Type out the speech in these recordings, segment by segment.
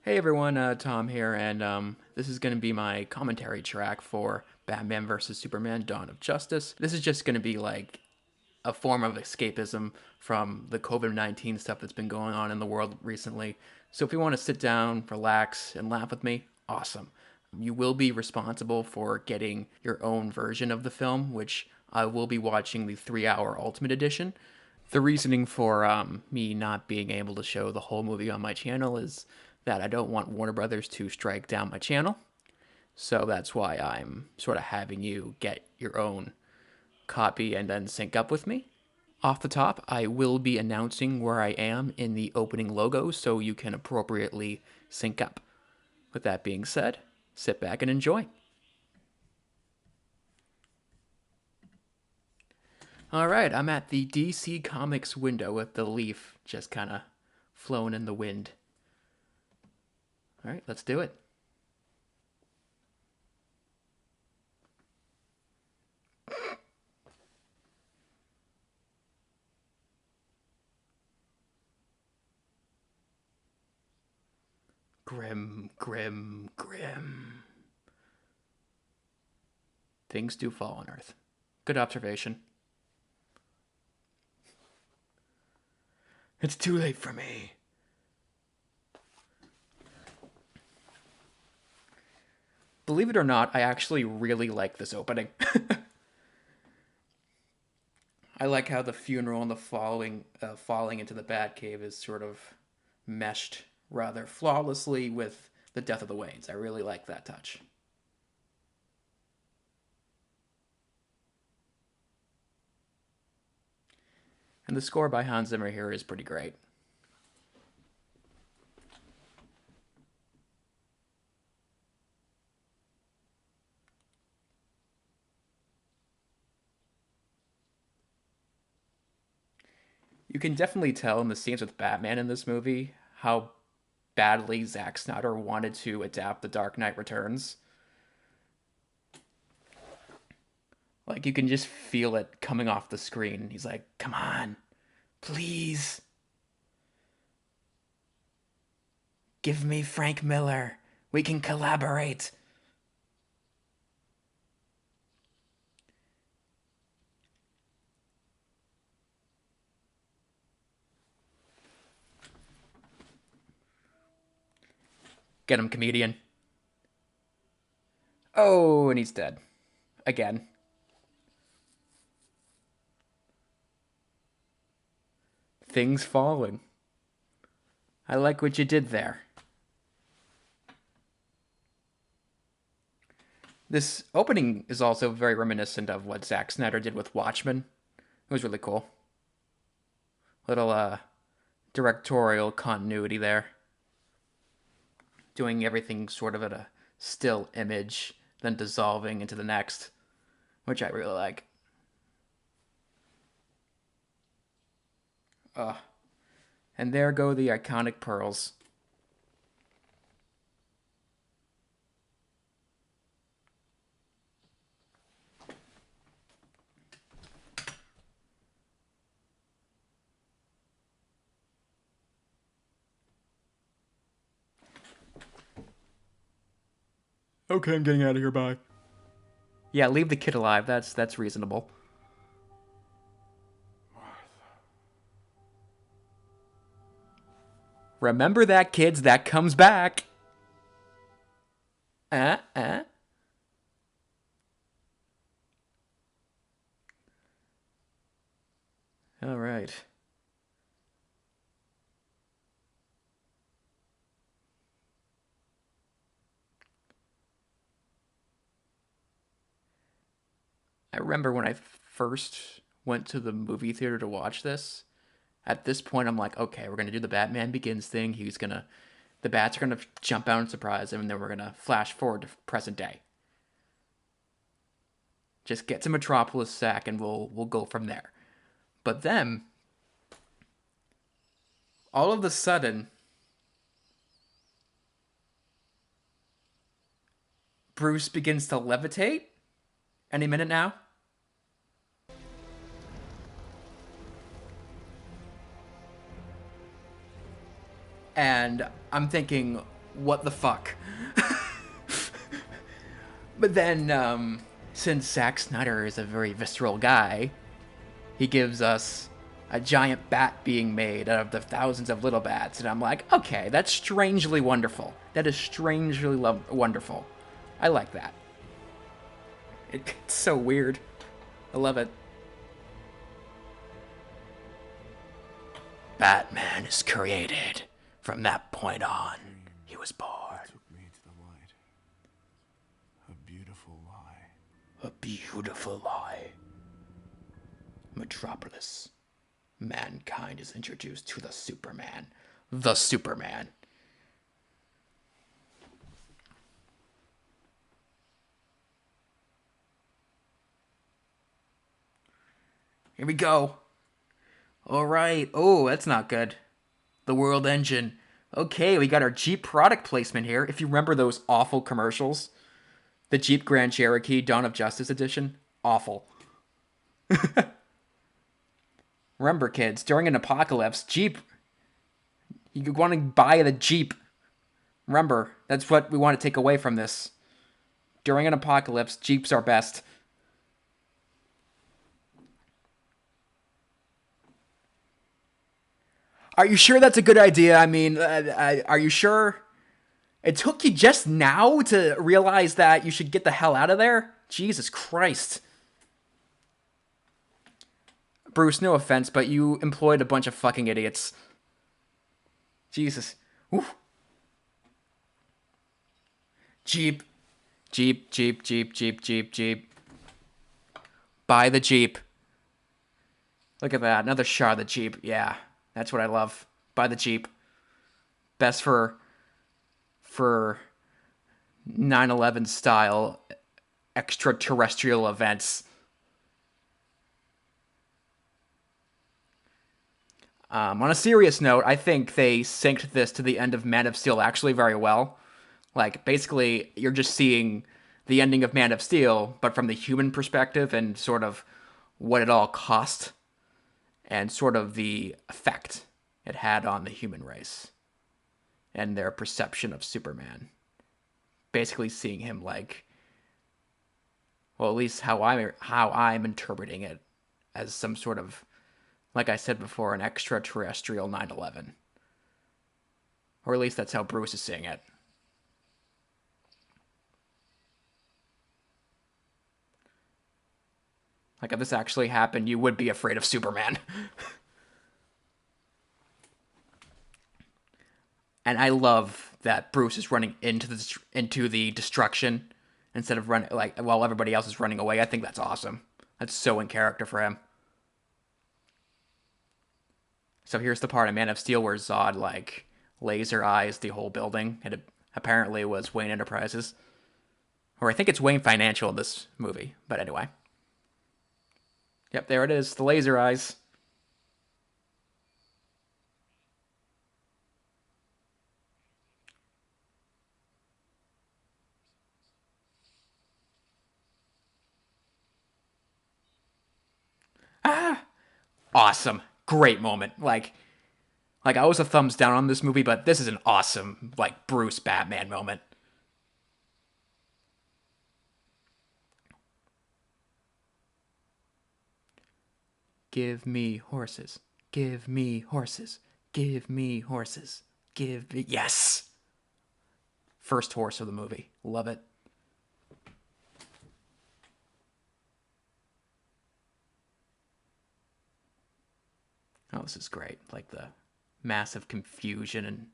Hey everyone, Tom here, and this is going to be my commentary track for Batman vs. Superman Dawn of Justice. This is just going to be like a form of escapism from the COVID 19 stuff that's been going on in the world recently. So if you want to sit down, relax, and laugh with me, awesome. You will be responsible for getting your own version of the film, which I will be watching the 3 hour Ultimate Edition. The reasoning for me not being able to show the whole movie on my channel is that I don't want Warner Brothers to strike down my channel. So that's why I'm sort of having you get your own copy and then sync up with me. Off the top, I will be announcing where I am in the opening logo so you can appropriately sync up. With that being said, sit back and enjoy. All right, I'm at the DC Comics window with the leaf just kind of flowing in the wind. All right, let's do it. Grim, grim, grim. Things do fall on Earth. Good observation. It's too late for me. Believe it or not, I actually really like this opening. I like how the funeral and the falling into the Batcave is sort of meshed rather flawlessly with the death of the Waynes. I really like that touch. And the score by Hans Zimmer here is pretty great. You can definitely tell in the scenes with Batman in this movie how badly Zack Snyder wanted to adapt The Dark Knight Returns. Like you can just feel it coming off the screen. He's like, "Come on, please, give me Frank Miller. We can collaborate." Get him, comedian. Oh, and he's dead again. Things falling. I like what you did there. This opening is also very reminiscent of what Zack Snyder did with Watchmen. It was really cool. Little directorial continuity there. Doing everything sort of at a still image, then dissolving into the next, which I really like. Uh, and there go the iconic pearls. Okay, I'm getting out of here. Bye. Yeah, leave the kid alive. That's reasonable. Remember that, kids. That comes back. Uh, uh. All right. I remember when I first went to the movie theater to watch this. At this point, I'm like, okay, we're gonna do the Batman Begins thing. The bats are gonna jump out and surprise him, and then we're gonna flash forward to present day. Just get to Metropolis sack, and we'll go from there. But then, all of a sudden, Bruce begins to levitate. Any minute now. And I'm thinking, what the fuck? But then, since Zack Snyder is a very visceral guy, he gives us a giant bat being made out of the thousands of little bats, and I'm like, okay, that's strangely wonderful. That is strangely wonderful. I like that. It's so weird. I love it. Batman is created. From that point on, he was born. Took me to the light. A beautiful lie. A beautiful lie. Metropolis. Mankind is introduced to the Superman. The Superman. Here we go. All right. Oh, that's not good. The World Engine. Okay, we got our Jeep product placement here. If you remember those awful commercials, the Jeep Grand Cherokee Dawn of Justice edition, awful. Remember, kids, during an apocalypse, Jeep, you want to buy the Jeep. Remember, that's what we want to take away from this. During an apocalypse, Jeeps are best. Are you sure that's a good idea? I mean, are you sure? It took you just now to realize that you should get the hell out of there? Jesus Christ. Bruce, no offense, but you employed a bunch of fucking idiots. Jesus. Oof. Jeep. Jeep, Jeep, Jeep, Jeep, Jeep, Jeep. Buy the Jeep. Look at that. Another shot of the Jeep. Yeah, that's what I love. Buy the Jeep. Best for 9/11 style extraterrestrial events. On a serious note, I think they synced this to the end of Man of Steel actually very well. Like, basically, you're just seeing the ending of Man of Steel, but from the human perspective and sort of what it all cost and sort of the effect it had on the human race and their perception of Superman. Basically seeing him like, well, at least how I'm interpreting it, as some sort of, like I said before, an extraterrestrial 9/11. Or at least that's how Bruce is seeing it. Like, if this actually happened, you would be afraid of Superman. And I love that Bruce is running into the destruction instead of running, like, while everybody else is running away. I think that's awesome. That's so in character for him. So here's the part in Man of Steel where Zod, like, laser eyes the whole building. It apparently was Wayne Enterprises. Or I think it's Wayne Financial in this movie. But anyway. Yep, there it is. The laser eyes. Ah! Awesome. Great moment. Like I was a thumbs down on this movie, but this is an awesome, like, Bruce Batman moment. Give me horses. Give me horses. Give me horses. Give me... Yes! First horse of the movie. Love it. Oh, this is great. Like the massive confusion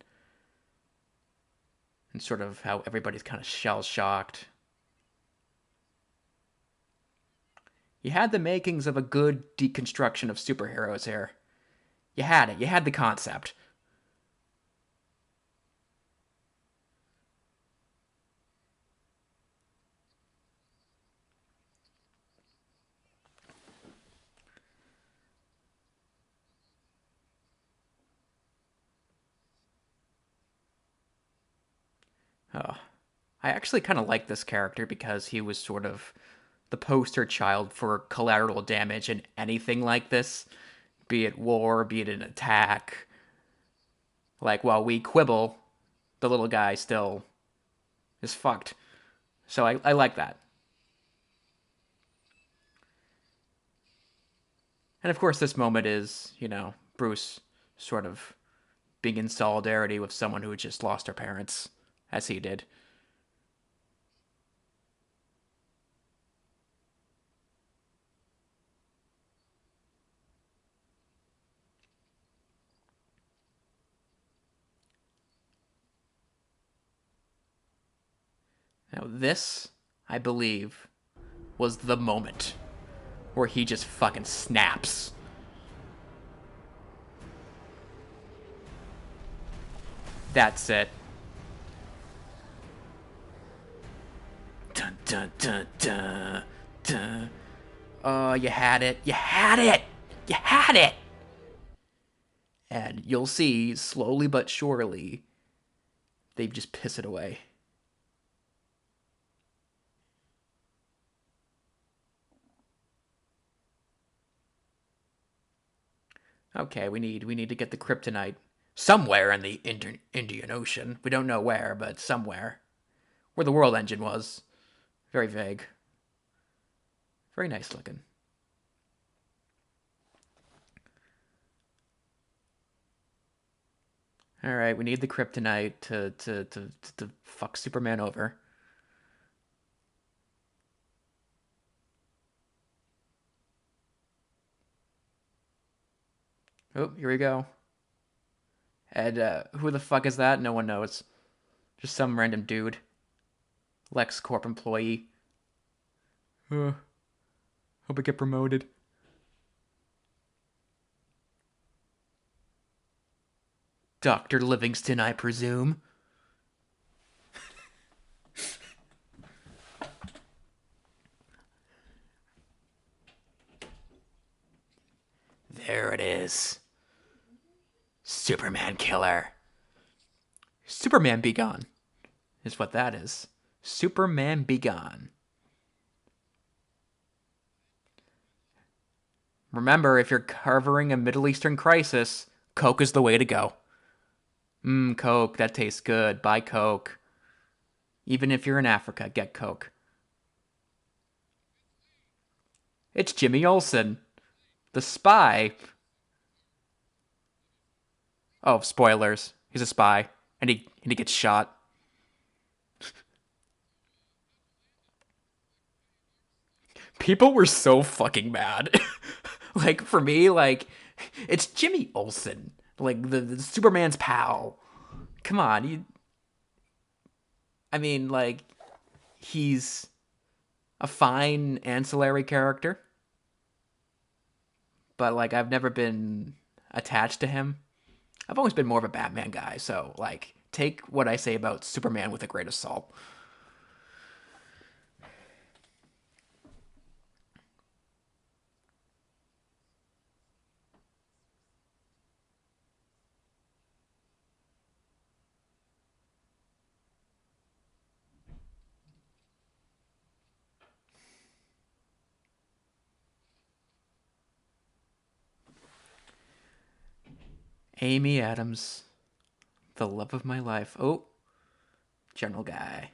and sort of how everybody's kind of shell-shocked. You had the makings of a good deconstruction of superheroes here. You had it. You had the concept. Oh, I actually kind of like this character because he was sort of the poster child for collateral damage in anything like this, be it war, be it an attack. Like, while we quibble the little guy still is fucked. So I like that. And of course, this moment is, Bruce sort of being in solidarity with someone who had just lost her parents, as he did. Now, this, I believe, was the moment where he just fucking snaps. That's it. Dun dun dun dun dun. Oh, you had it. You had it. You had it. And you'll see, slowly but surely, they just piss it away. Okay, we need to get the kryptonite somewhere in the Indian Ocean. We don't know where, but somewhere. Where the world engine was. Very vague. Very nice looking. Alright, we need the kryptonite to fuck Superman over. Oh, here we go. And who the fuck is that? No one knows. Just some random dude. LexCorp employee. Hope I get promoted. Dr. Livingston, I presume. There it is. Superman killer. Superman be gone, is what that is. Superman be gone. Remember, if you're covering a Middle Eastern crisis, Coke is the way to go. Coke, that tastes good. Buy Coke. Even if you're in Africa, get Coke. It's Jimmy Olsen, the spy. Oh, spoilers. He's a spy, and he gets shot. People were so fucking mad. Like, for me, like, it's Jimmy Olsen, like the Superman's pal. Come on, I mean, like, he's a fine ancillary character, but like, I've never been attached to him. I've always been more of a Batman guy, so like, take what I say about Superman with a grain of salt. Amy Adams, the love of my life. Oh, general guy.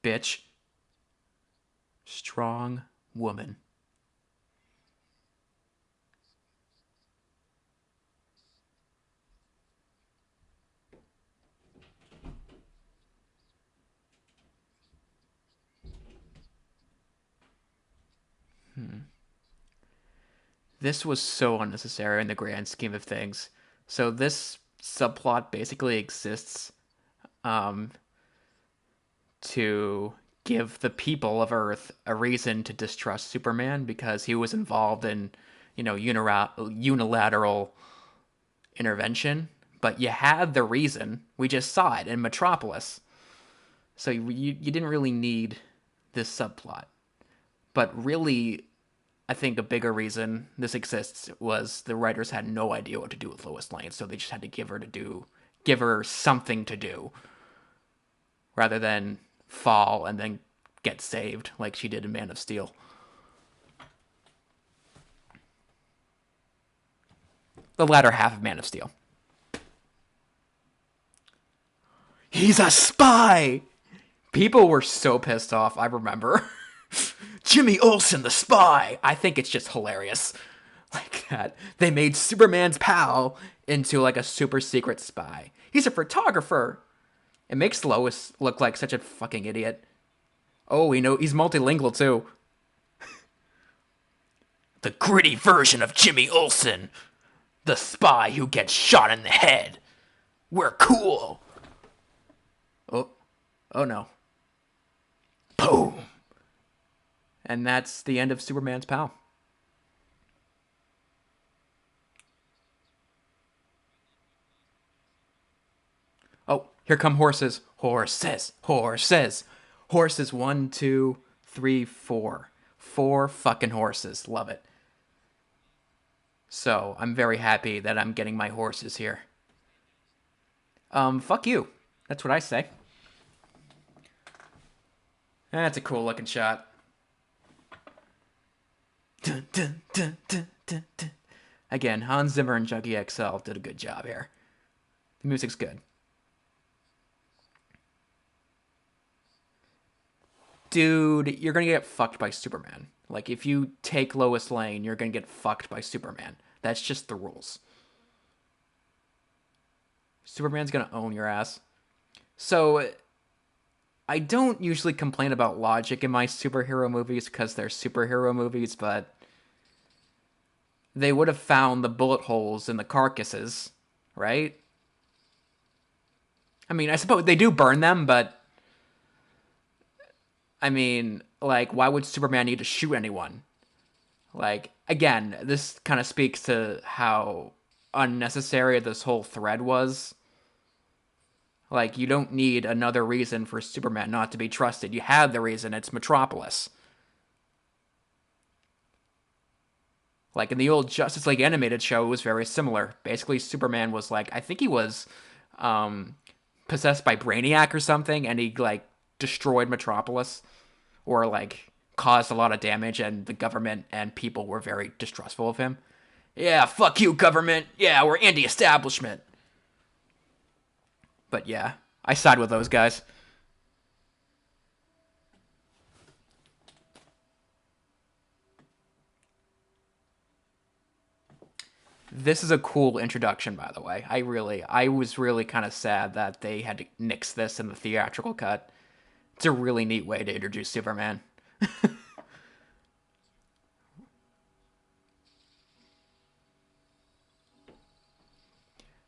Bitch. Strong woman. This was so unnecessary in the grand scheme of things. So this subplot basically exists um, to give the people of Earth a reason to distrust Superman because he was involved in, unilateral intervention. But you had the reason. We just saw it in Metropolis. So you didn't really need this subplot. But really, I think a bigger reason this exists was the writers had no idea what to do with Lois Lane, so they just had to give her something to do. rather than fall and then get saved like she did in Man of Steel. The latter half of Man of Steel. He's a spy! People were so pissed off, I remember. Jimmy Olsen, the spy! I think it's just hilarious. Like that. They made Superman's pal into like a super secret spy. He's a photographer! It makes Lois look like such a fucking idiot. Oh, we know he's multilingual too. The gritty version of Jimmy Olsen. The spy who gets shot in the head. We're cool. Oh, oh no. Boom. And that's the end of Superman's pal. Oh, here come horses. Horses. Horses. Horses. 1, 2, 3, 4. 4 fucking horses. Love it. So, I'm very happy that I'm getting my horses here. Fuck you. That's what I say. That's a cool looking shot. Dun, dun, dun, dun, dun, dun. Again, Hans Zimmer and Junkie XL did a good job here. The music's good. Dude, you're gonna get fucked by Superman. Like, if you take Lois Lane, you're gonna get fucked by Superman. That's just the rules. Superman's gonna own your ass. So, I don't usually complain about logic in my superhero movies because they're superhero movies, but they would have found the bullet holes in the carcasses, right? I mean, I suppose they do burn them, but I mean, like, why would Superman need to shoot anyone? Like, again, this kind of speaks to how unnecessary this whole thread was. Like, you don't need another reason for Superman not to be trusted. You have the reason, it's Metropolis. Like, in the old Justice League animated show, it was very similar. Basically, Superman was like, I think he was possessed by Brainiac or something, and he, like, destroyed Metropolis. Or, like, caused a lot of damage, and the government and people were very distrustful of him. Yeah, fuck you, government. Yeah, we're anti-establishment. But yeah, I side with those guys. This is a cool introduction, by the way. I was really kind of sad that they had to nix this in the theatrical cut. It's a really neat way to introduce Superman.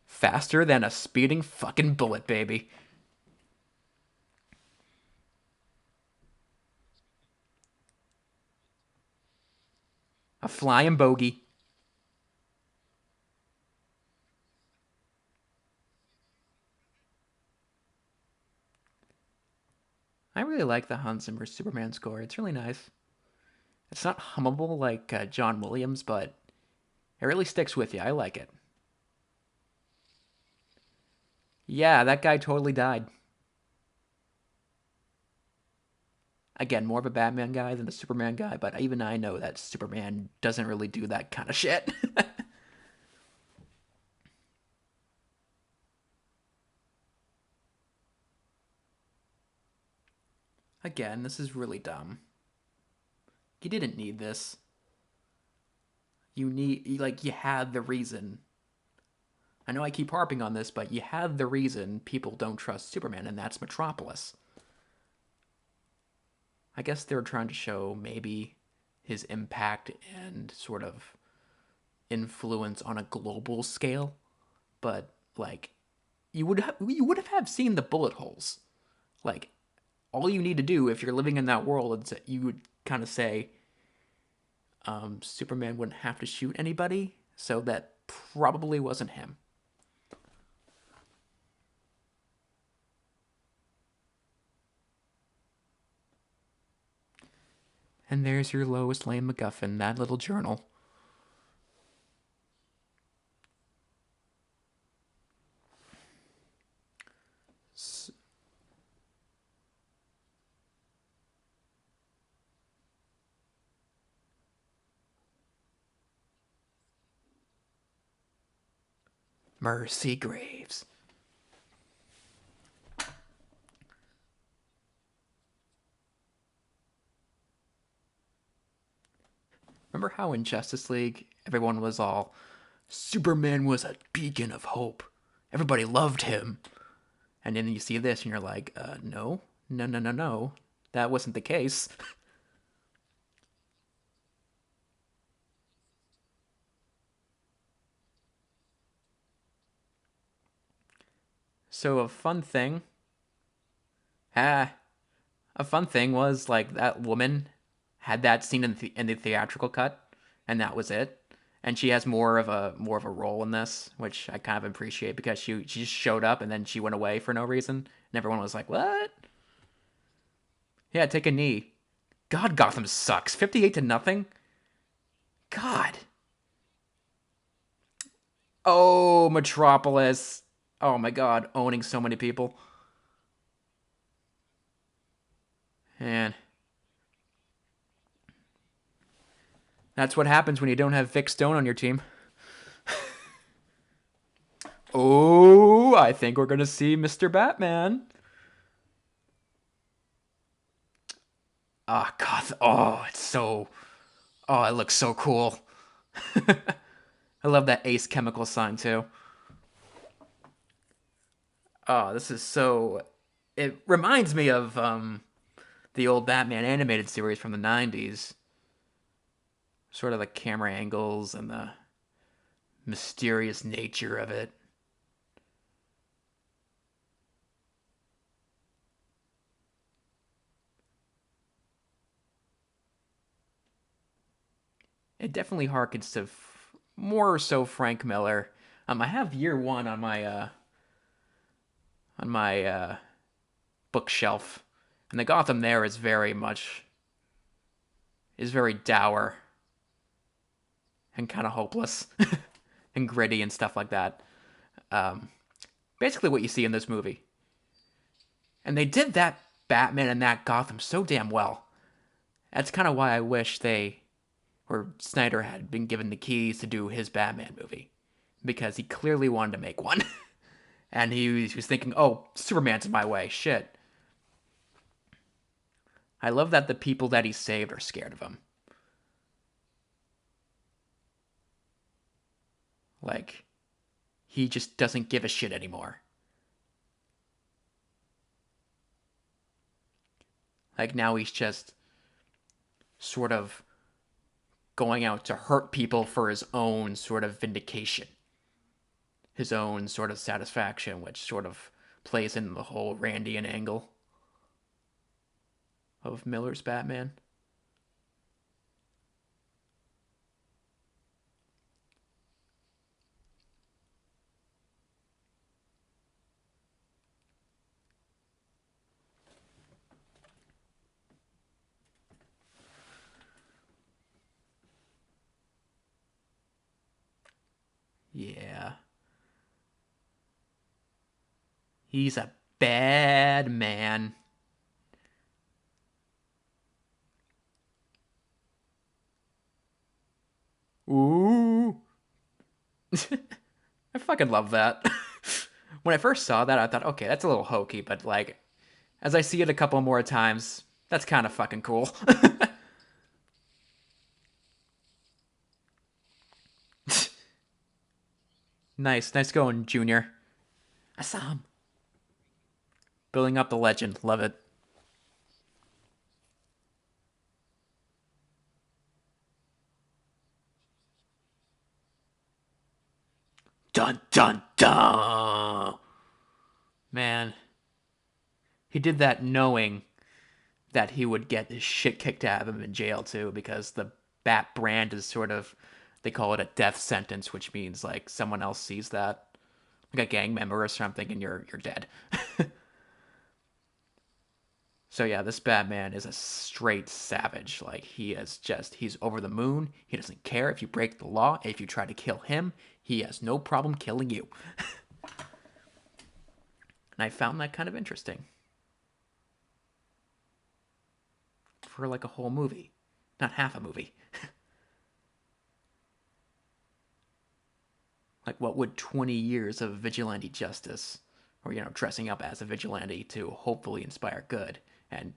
Faster than a speeding fucking bullet, baby. A flying bogey. I really like the Hans Zimmer Superman score. It's really nice. It's not hummable like John Williams, but it really sticks with you. I like it. Yeah, that guy totally died. Again, more of a Batman guy than a Superman guy, but even I know that Superman doesn't really do that kind of shit. Again, this is really dumb. You didn't need this. You had the reason. I know I keep harping on this, but you had the reason people don't trust Superman, and that's Metropolis. I guess they were trying to show maybe his impact and sort of influence on a global scale, but like you would have seen the bullet holes. Like, all you need to do if you're living in that world is you would kind of say Superman wouldn't have to shoot anybody, so that probably wasn't him. And there's your Lois Lane MacGuffin, that little journal. Mercy Graves. Remember how in Justice League everyone was all, Superman was a beacon of hope. Everybody loved him. And then you see this and you're like, no, no, no, no, no. That wasn't the case. So ah, a fun thing was like that woman had that scene in the theatrical cut, and that was it. And she has more of a role in this, which I kind of appreciate because she just showed up and then she went away for no reason, and everyone was like, "What? Yeah, take a knee." God, Gotham sucks. 58 to nothing. God. Oh, Metropolis. Oh my God, owning so many people. And that's what happens when you don't have Vic Stone on your team. Oh, I think we're gonna see Mr. Batman. Ah, oh, God. Oh, it's so. Oh, it looks so cool. I love that Ace Chemical sign too. Oh, this is so. It reminds me of the old Batman animated series from the '90s. Sort of the camera angles and the mysterious nature of it. It definitely harkens to more so Frank Miller. I have Year One on my bookshelf, and the Gotham there is very dour and kind of hopeless and gritty and stuff like that. Um, Basically, what you see in this movie, and they did that Batman and that Gotham so damn well. That's kind of why I wish they or Snyder had been given the keys to do his Batman movie, because he clearly wanted to make one. And he was thinking, oh, Superman's in my way. Shit. I love that the people that he saved are scared of him. Like, he just doesn't give a shit anymore. Like, now he's just sort of going out to hurt people for his own sort of vindication, his own sort of satisfaction, which sort of plays into the whole Randian angle of Miller's Batman. Yeah. He's a bad man. Ooh. I fucking love that. When I first saw that, I thought, okay, that's a little hokey, but like, as I see it a couple more times, that's kind of fucking cool. Nice going, Junior. Assam. Building up the legend. Love it. Dun dun dun. Man, he did that knowing that he would get his shit kicked out of him in jail too, because the Bat brand is sort of, they call it a death sentence, which means like someone else sees that, like a gang member or something, and you're dead. So yeah, this Batman is a straight savage. Like, he's over the moon. He doesn't care if you break the law. If you try to kill him, he has no problem killing you. And I found that kind of interesting for like a whole movie, not half a movie. Like, what would 20 years of vigilante justice, or, dressing up as a vigilante to hopefully inspire good, and,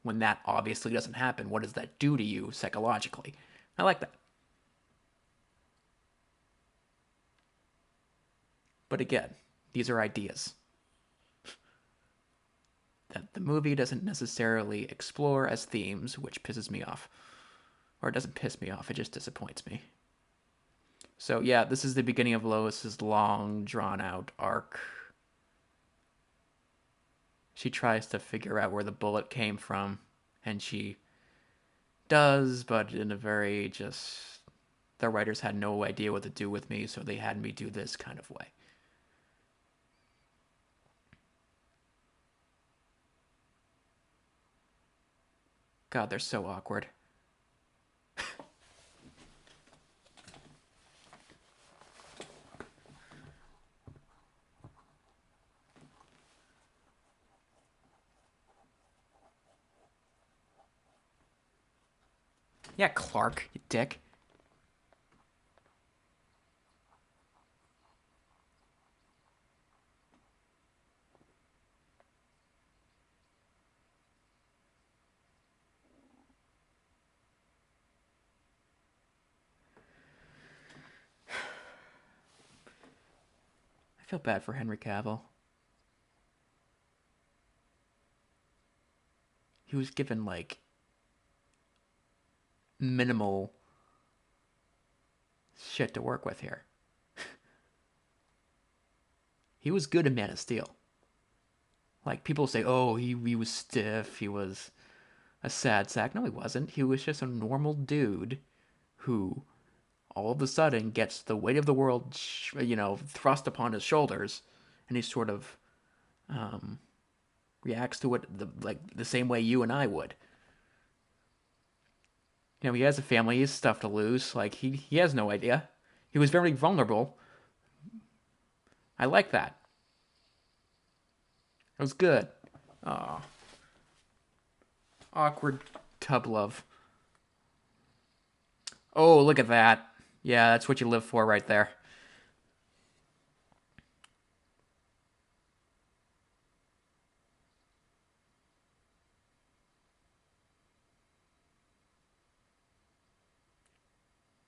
when that obviously doesn't happen, what does that do to you psychologically? I like that. But again, these are ideas that the movie doesn't necessarily explore as themes, which pisses me off. Or it doesn't piss me off, it just disappoints me. So, yeah, this is the beginning of Lois's long, drawn out arc. She tries to figure out where the bullet came from, and she does, but in a very just. The writers had no idea what to do with me, so they had me do this kind of way. God, they're so awkward. Yeah, Clark, you dick. I feel bad for Henry Cavill. He was given, like, minimal shit to work with here. He was good in Man of Steel. Like, people say, oh, he was stiff, he was a sad sack. No, he wasn't. He was just a normal dude who all of a sudden gets the weight of the world, thrust upon his shoulders, and he sort of reacts to it the same way you and I would. He has a family, he has stuff to lose. Like, he has no idea. He was very vulnerable. I like that. It was good. Aw. Awkward tub love. Oh, look at that. Yeah, that's what you live for right there.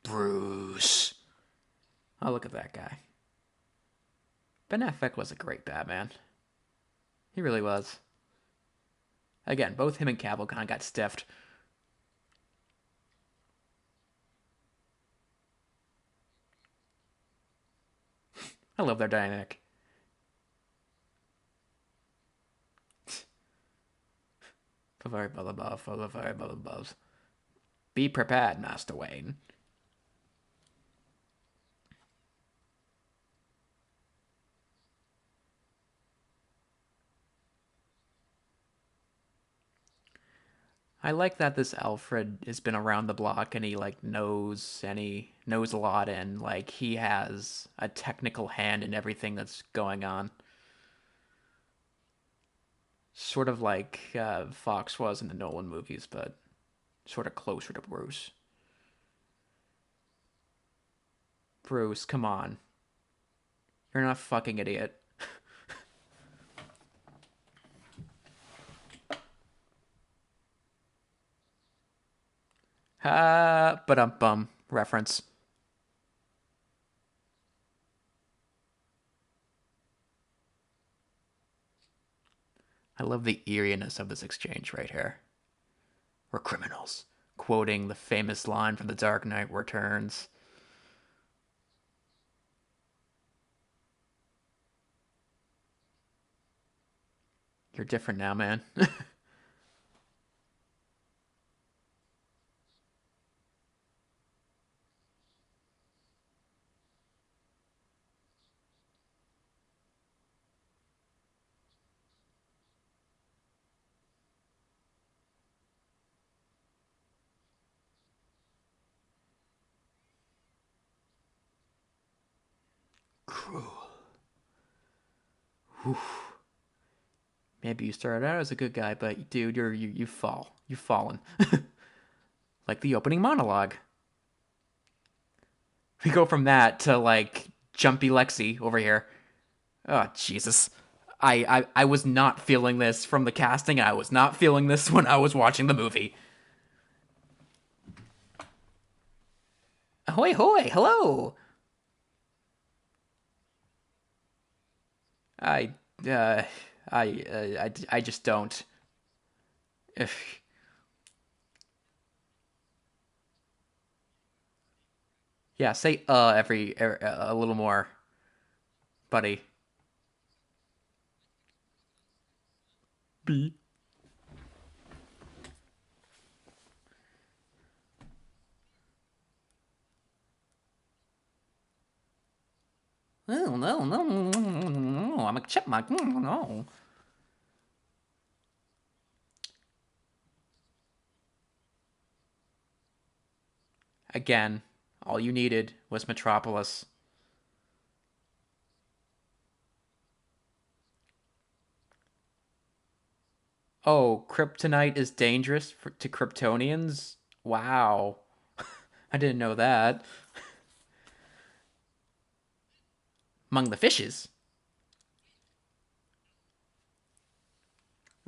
Bruce. Oh, look at that guy. Ben Affleck was a great Batman. He really was. Again, both him and Cavill kind of got stiffed. I love their dynamic. Be prepared, Master Wayne. I like that this Alfred has been around the block and he knows a lot and he has a technical hand in everything that's going on. Sort of like Fox was in the Nolan movies, but sort of closer to Bruce. Bruce, come on. You're not a fucking idiot. Ba-dum-bum reference. I love the eeriness of this exchange right here. We're criminals. Quoting the famous line from The Dark Knight Returns. You're different now, man. Cruel. Oof. Maybe you started out as a good guy, but dude, you fall. You've fallen. Like the opening monologue. We go from that to jumpy Lexi over here. Oh, Jesus. I was not feeling this from the casting. I was not feeling this when I was watching the movie. Ahoy, hoy, hello. I, uh, I just don't. If Yeah, say a little more, buddy. B. Oh no, no, no, I'm a chipmunk. No. Again, all you needed was Metropolis. Oh, kryptonite is dangerous to Kryptonians? Wow. I didn't know that. Among the fishes?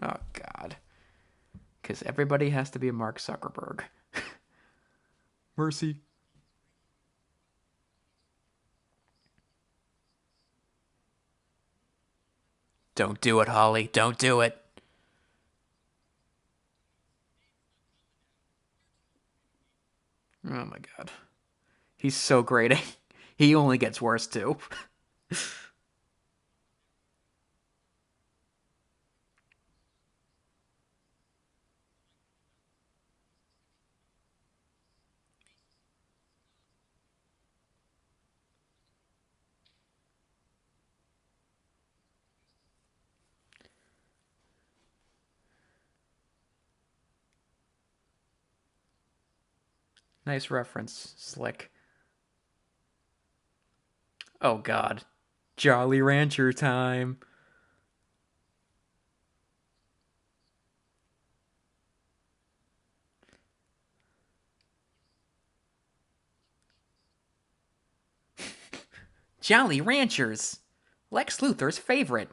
Oh, God. Because everybody has to be a Mark Zuckerberg. Mercy. Don't do it, Holly. Don't do it. Oh, my God. He's so grating. He only gets worse, too. Nice reference, Slick. Oh, God. Jolly Rancher time. Jolly Ranchers. Lex Luthor's favorite.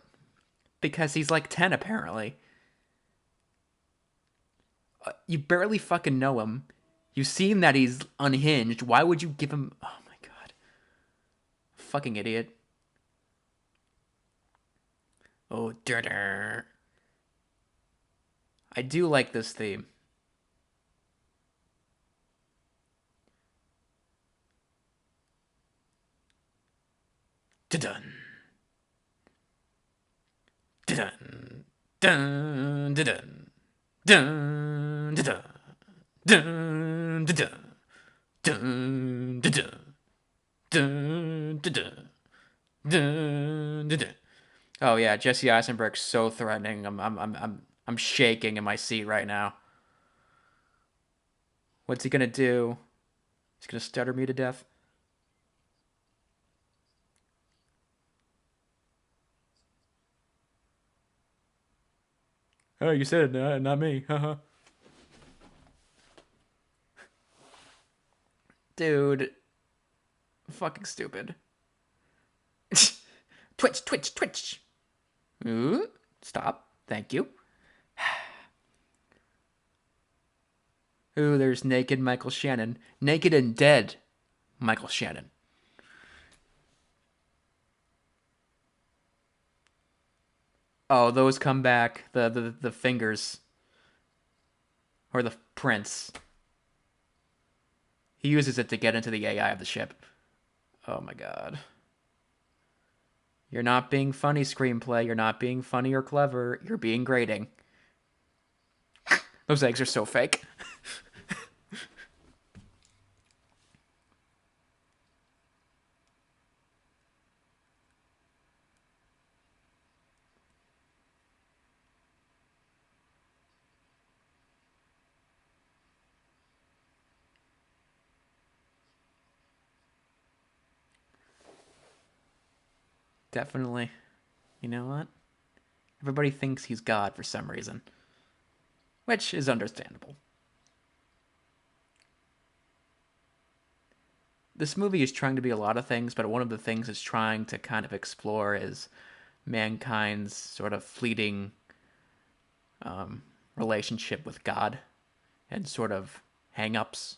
Because he's like 10, apparently. You barely fucking know him. You've seen that he's unhinged. Why would you give him. Oh my god. Fucking idiot. Oh, durr. I do like this theme. Dun dun dun dun dun dun dun dun dun dun dun dun dun dun dun. Oh yeah, Jesse Eisenberg's so threatening. I'm shaking in my seat right now. What's he gonna do? He's gonna stutter me to death. Oh, you said it, not me. Haha. Dude, fucking stupid. Twitch, twitch, twitch. Ooh, stop. Thank you. Ooh, there's naked Michael Shannon. Naked and dead Michael Shannon. Oh, those come back. The fingers. Or the prints. He uses it to get into the AI of the ship. Oh my god. You're not being funny, screenplay. You're not being funny or clever. You're being grating. Those eggs are so fake. Definitely. You know what? Everybody thinks he's God for some reason, which is understandable. this movie is trying to be a lot of things, but one of the things it's trying to kind of explore is mankind's sort of fleeting relationship with God and sort of hang-ups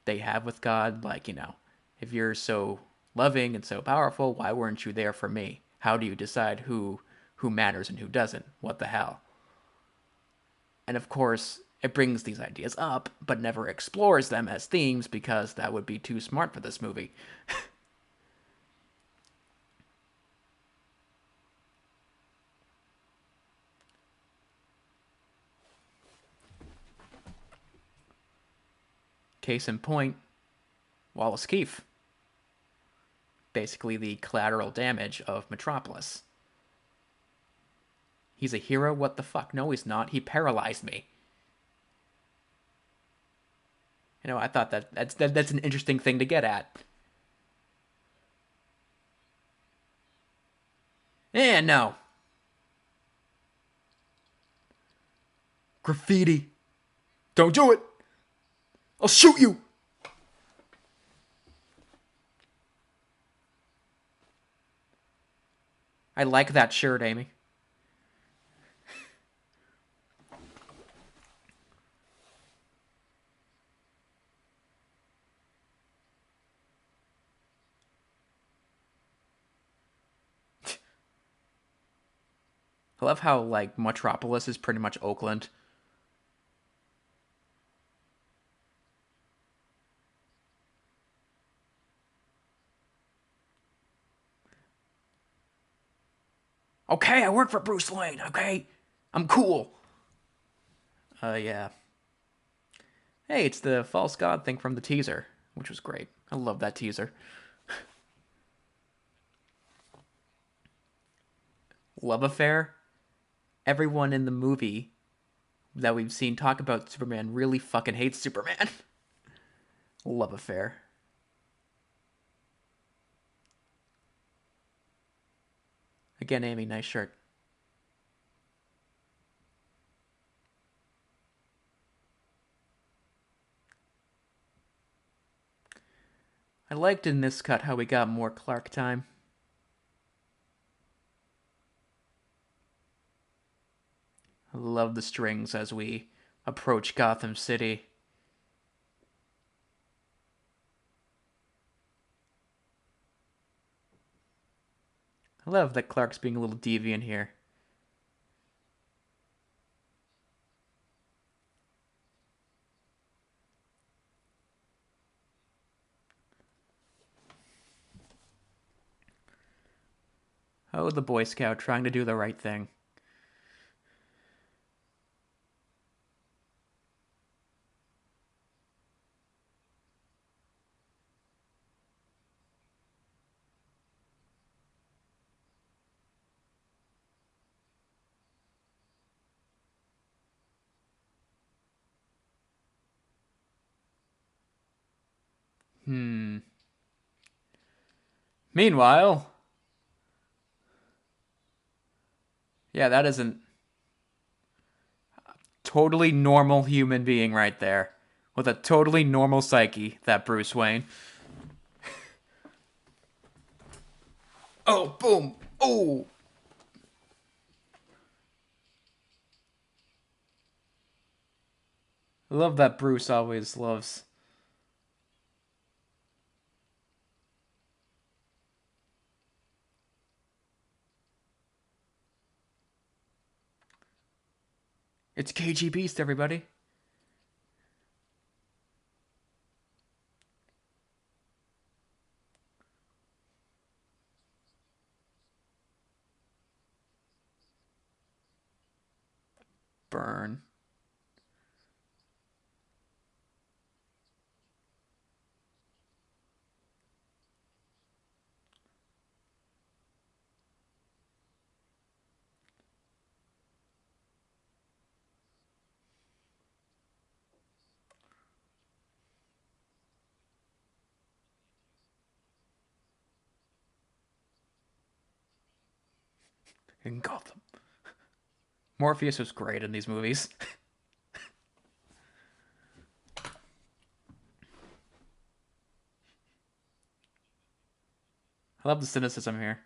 they have with God. Like, if you're so loving and so powerful, why weren't you there for me? How do you decide who matters and who doesn't? What the hell? And of course, it brings these ideas up, but never explores them as themes because that would be too smart for this movie. Case in point, Wallace Keefe. Basically the collateral damage of Metropolis. He's a hero? What the fuck? No, he's not. He paralyzed me. I thought that's an interesting thing to get at. No. Graffiti. Don't do it! I'll shoot you! I like that shirt, Amy. I love how, like, Metropolis is pretty much Oakland. Okay, I work for Bruce Wayne, okay? I'm cool. Yeah. Hey, it's the false god thing from the teaser, which was great. I love that teaser. Love affair? Everyone in the movie that we've seen talk about Superman really fucking hates Superman. Love affair. Again, Amy, nice shirt. I liked in this cut how we got more Clark time. I love the strings as we approach Gotham City. I love that Clark's being a little deviant here. Oh, the Boy Scout trying to do the right thing. Meanwhile, yeah, that isn't totally normal human being right there. With a totally normal psyche, that Bruce Wayne. Oh, boom. Oh. I love that Bruce always loves. It's KG Beast, everybody. Burn. In Gotham. Morpheus was great in these movies. I love the cynicism here.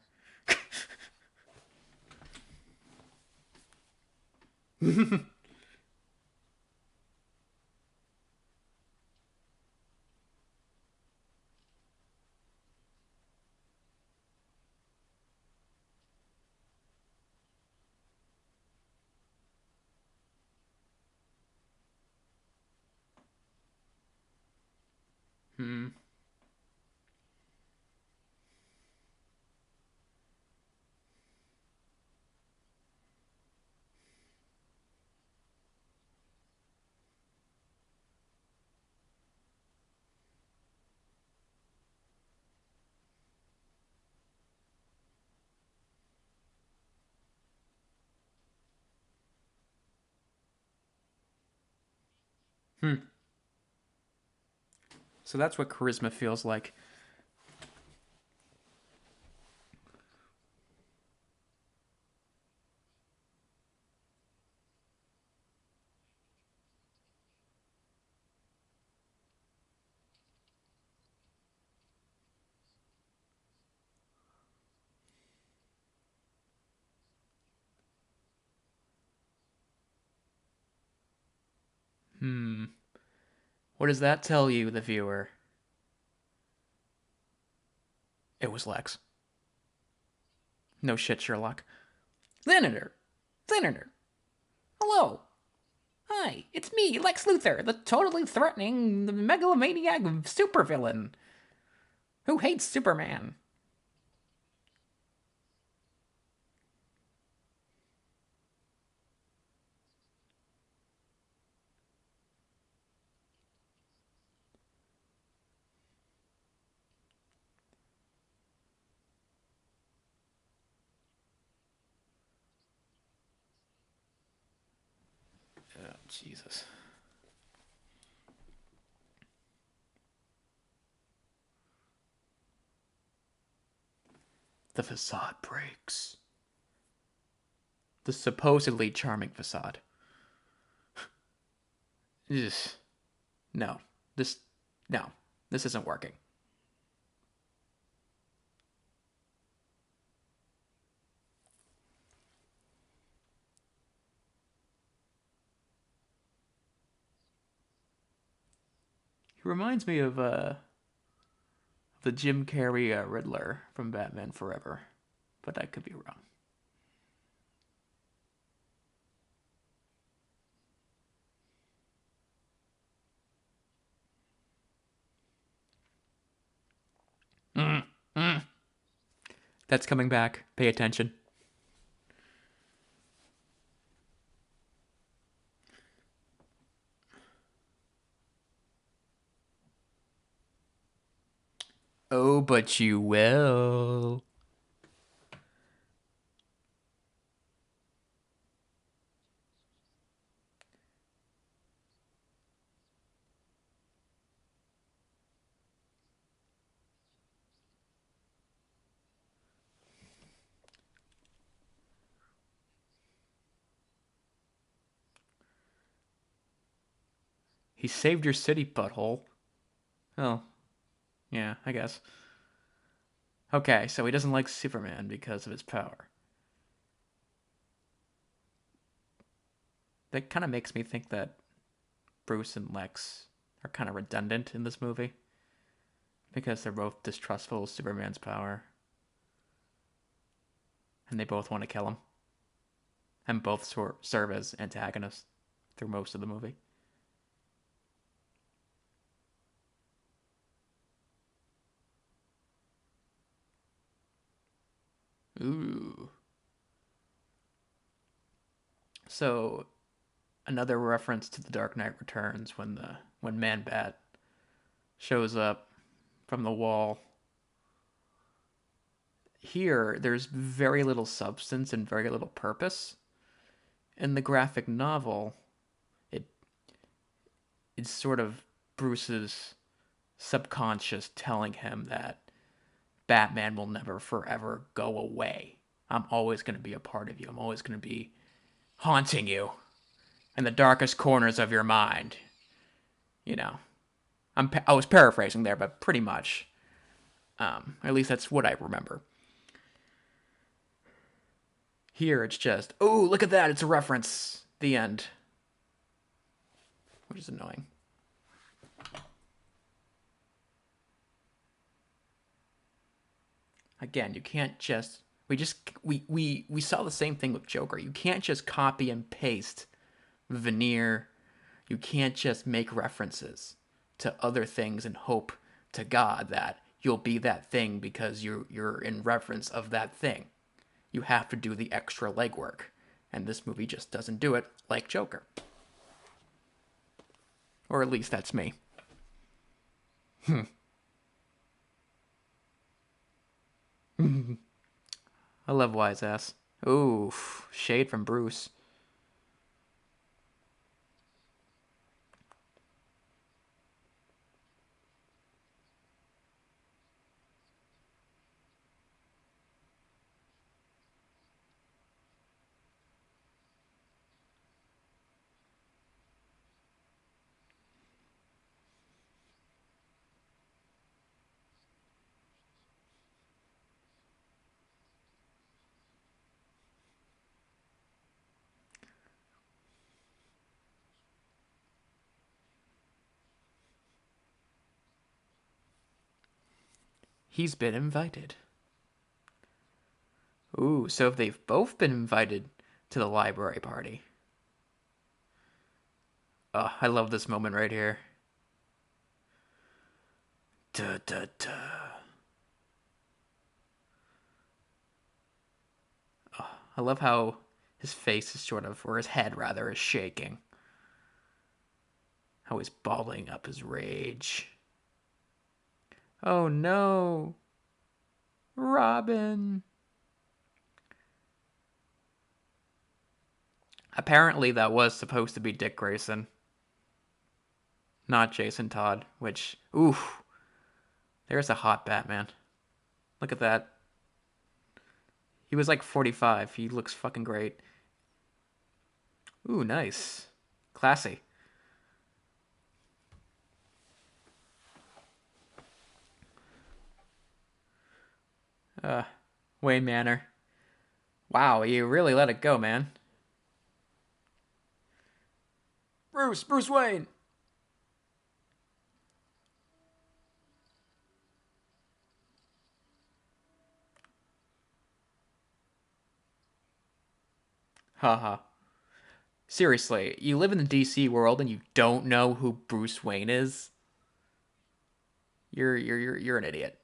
Hmm. Hmm. So that's what charisma feels like. Hmm. What does that tell you, the viewer? It was Lex. No shit, Sherlock. Senator! Senator! Hello! Hi, it's me, Lex Luthor, the totally threatening, the megalomaniac supervillain who hates Superman. Oh, Jesus. The facade breaks. The supposedly charming facade. Ugh. No. This. No. This isn't working. He reminds me of the Jim Carrey Riddler from Batman Forever, but I could be wrong. Mm, mm. That's coming back. Pay attention. Oh, but you will. He saved your city, butthole. Oh, yeah, I guess. Okay, so he doesn't like Superman because of his power. That kind of makes me think that Bruce and Lex are kind of redundant in this movie because they're both distrustful of Superman's power and they both want to kill him and both serve as antagonists through most of the movie. Ooh. So another reference to the Dark Knight Returns when Man Bat shows up from the wall. Here, there's very little substance and very little purpose. In the graphic novel, it it's sort of Bruce's subconscious telling him that Batman will never forever go away. I'm always going to be a part of you. I'm always going to be haunting you in the darkest corners of your mind. You know, I was paraphrasing there, but pretty much. At least that's what I remember. Here it's just, oh, look at that, it's a reference. The end. Which is annoying. Again, you can't just we saw the same thing with Joker. You can't just copy and paste veneer. You can't just make references to other things and hope to God that you'll be that thing because you're in reference of that thing. You have to do the extra legwork, and this movie just doesn't do it like Joker. Or at least that's me. I love Wise Ass. Ooh, shade from Bruce. He's been invited. Ooh, so if they've both been invited to the library party. Oh, I love this moment right here. Da da da. Oh, I love how his face is sort of, or his head rather, is shaking. How he's balling up his rage. Oh no! Robin! Apparently that was supposed to be Dick Grayson. Not Jason Todd, which, oof. There's a hot Batman. Look at that. He was like 45. He looks fucking great. Ooh, nice. Classy. Uh, Wayne Manor. Wow, you really let it go, man. Bruce Wayne. Haha. Seriously, you live in the DC world and you don't know who Bruce Wayne is? You're an idiot.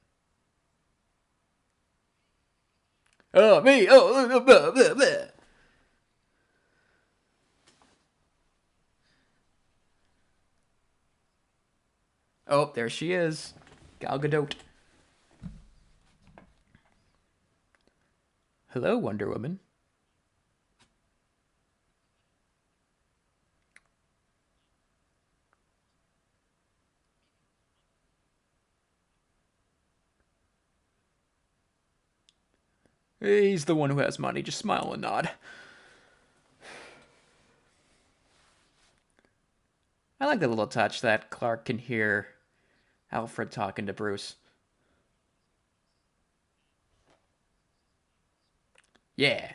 Oh, me. Oh, blah, blah, blah. Oh, there she is. Gal Gadot. Hello, Wonder Woman. He's the one who has money. Just smile and nod. I like the little touch that Clark can hear Alfred talking to Bruce. Yeah.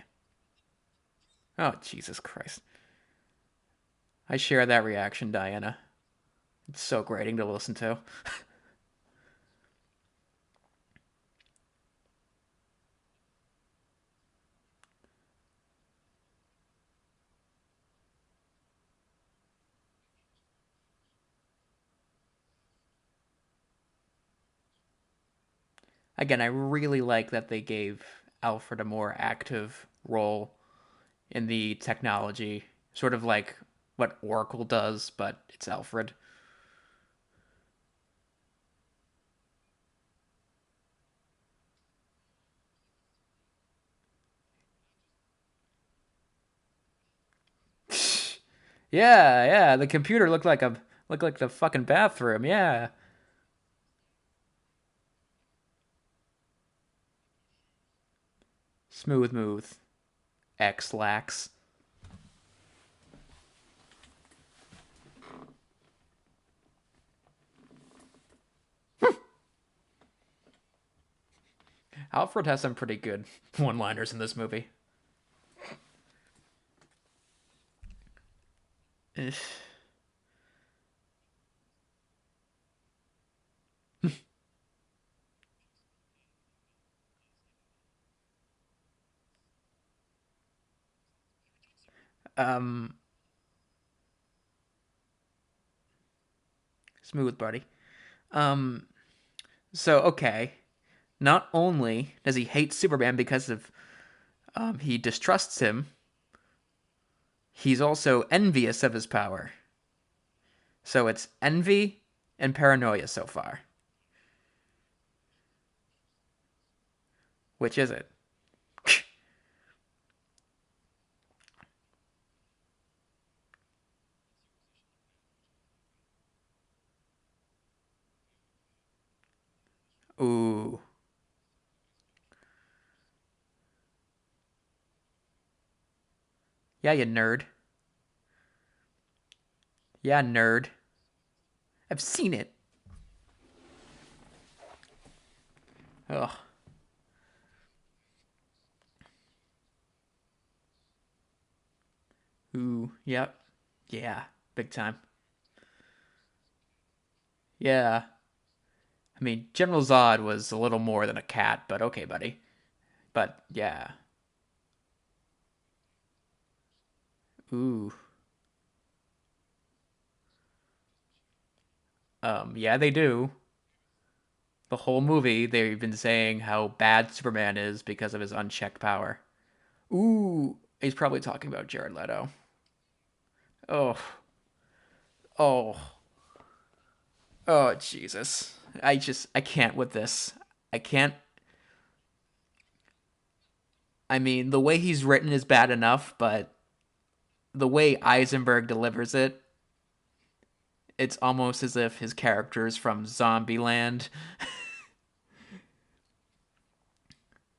Oh, Jesus Christ. I share that reaction, Diana. It's so grating to listen to. Again, I really like that they gave Alfred a more active role in the technology, sort of like what Oracle does, but it's Alfred. Yeah, yeah, the computer looked like the fucking bathroom. Yeah. Smooth move. X-lax. Alfred has some pretty good one-liners in this movie. Eh. Um, Smooth, buddy. Um, so okay, not only does he hate Superman because of he distrusts him, he's also envious of his power. So it's envy and paranoia so far. Which is it? Ooh. Yeah, you nerd. Yeah, nerd. I've seen it. Ugh. Ooh. Yep. Yeah. Big time. Yeah. I mean, General Zod was a little more than a cat, but okay, buddy. But yeah. Ooh. Yeah, they do. The whole movie, they've been saying how bad Superman is because of his unchecked power. Ooh, he's probably talking about Jared Leto. Oh, oh, oh, Jesus. I can't with this. I can't. I mean, the way he's written is bad enough, but the way Eisenberg delivers it, it's almost as if his character is from Zombieland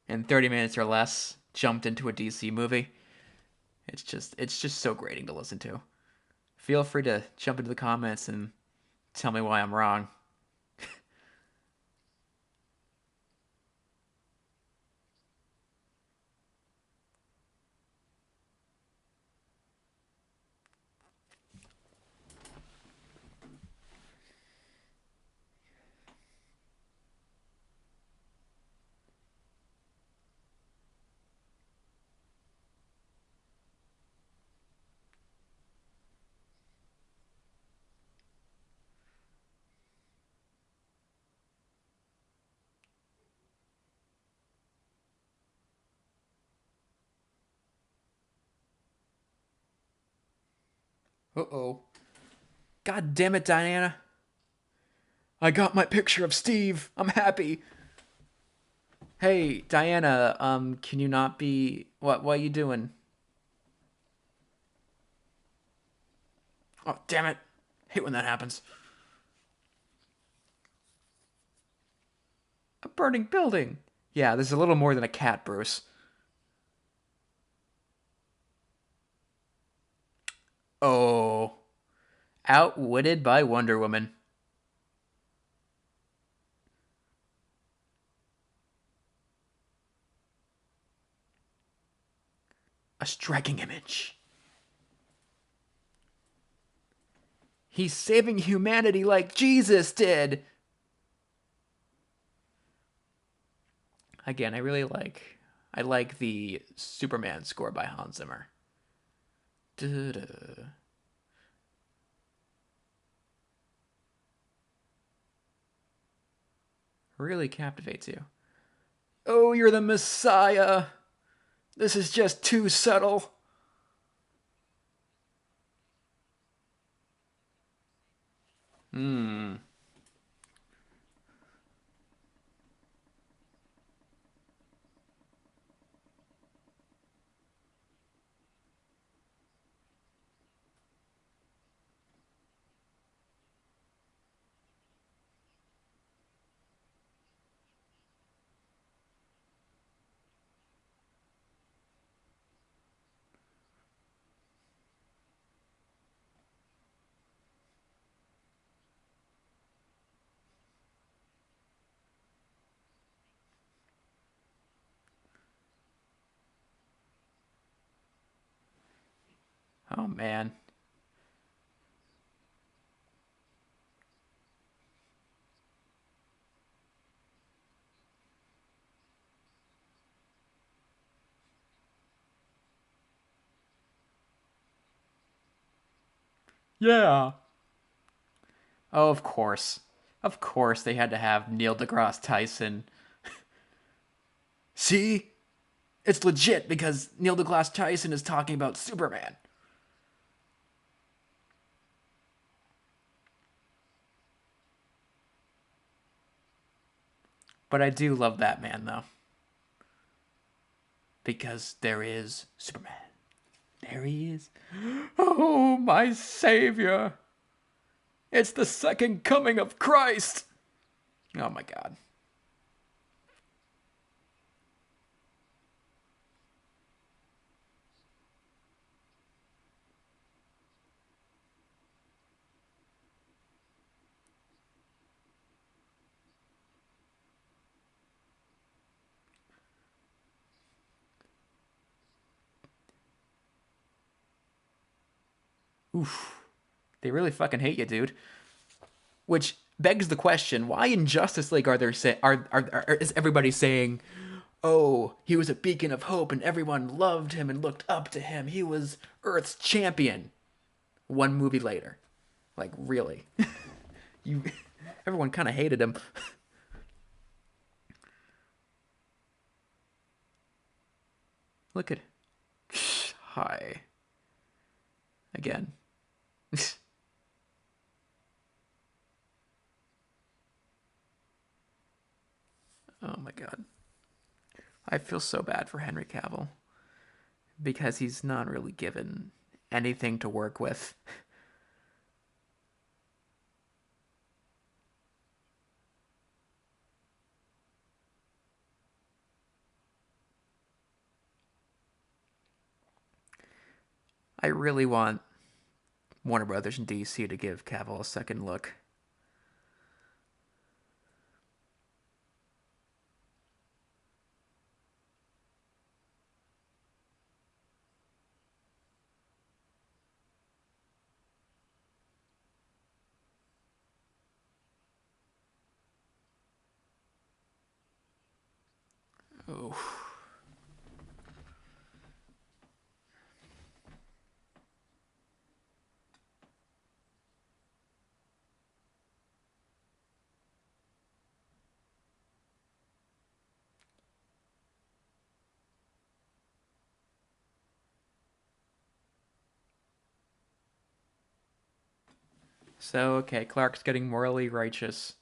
in 30 minutes or less jumped into a DC movie. It's just so grating to listen to. Feel free to jump into the comments and tell me why I'm wrong. Uh-oh. God damn it, Diana. I got my picture of Steve. I'm happy. Hey, Diana, can you not be what are you doing? Oh, damn it. Hate when that happens. A burning building. Yeah, this is a little more than a cat, Bruce. Oh. Outwitted by Wonder Woman. A striking image. He's saving humanity like Jesus did. Again, I like the Superman score by Hans Zimmer. Da-da. Really captivates you. Oh, you're the Messiah. This is just too subtle. Hmm. Oh man. Yeah. Oh, of course. Of course they had to have Neil deGrasse Tyson. See? It's legit because Neil deGrasse Tyson is talking about Superman. But I do love Batman though. Because there is Superman. There he is. Oh, my savior. It's the second coming of Christ. Oh my god. Oof. They really fucking hate you, dude. Which begs the question: why in Justice League are there is everybody saying, "Oh, he was a beacon of hope, and everyone loved him and looked up to him. He was Earth's champion." One movie later, like really, you, everyone kind of hated him. Look at, hi, again. Oh my god, I feel so bad for Henry Cavill because he's not really given anything to work with. I really want Warner Brothers and DC to give Cavill a second look. Oh. So, okay, Clark's getting morally righteous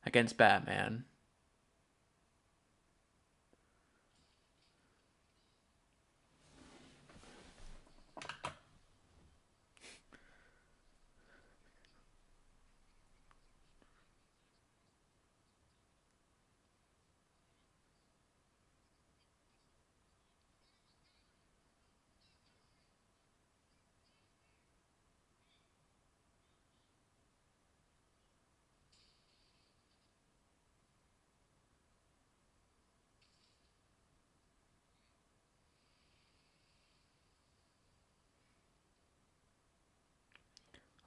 against Batman.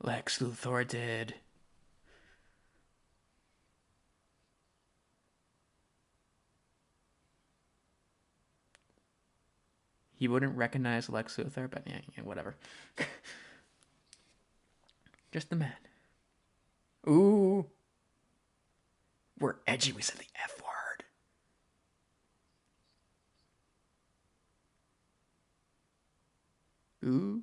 Lex Luthor did. He wouldn't recognize Lex Luthor, but yeah, yeah whatever. Just the man. Ooh. We're edgy. We said the F word. Ooh.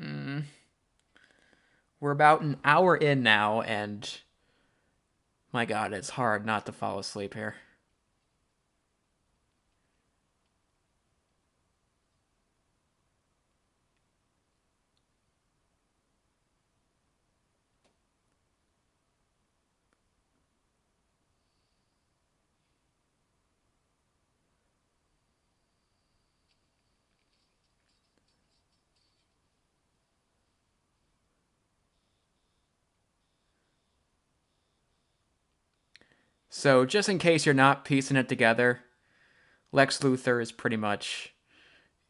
Mm. We're about an hour in now, and my god, it's hard not to fall asleep here. So, just in case you're not piecing it together, Lex Luthor is pretty much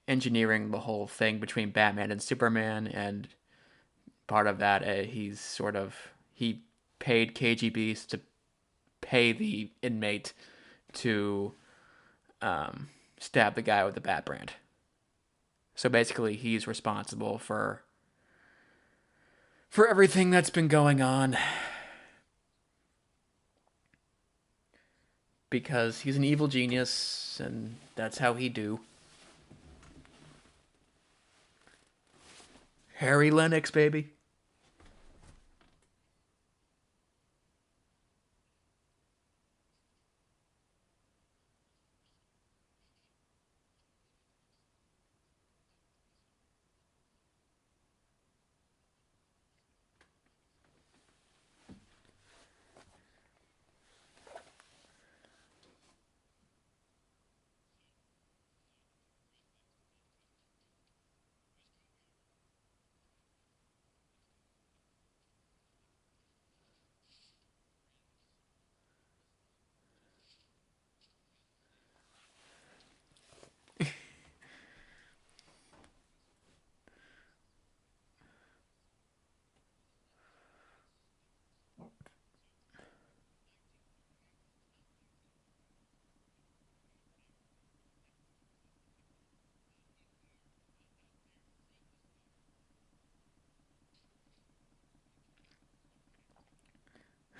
engineering the whole thing between Batman and Superman, and part of that, he paid KGBs to pay the inmate to stab the guy with the bat brand. So basically, he's responsible for everything that's been going on because he's an evil genius, and that's how he do. Harry Lennox, baby.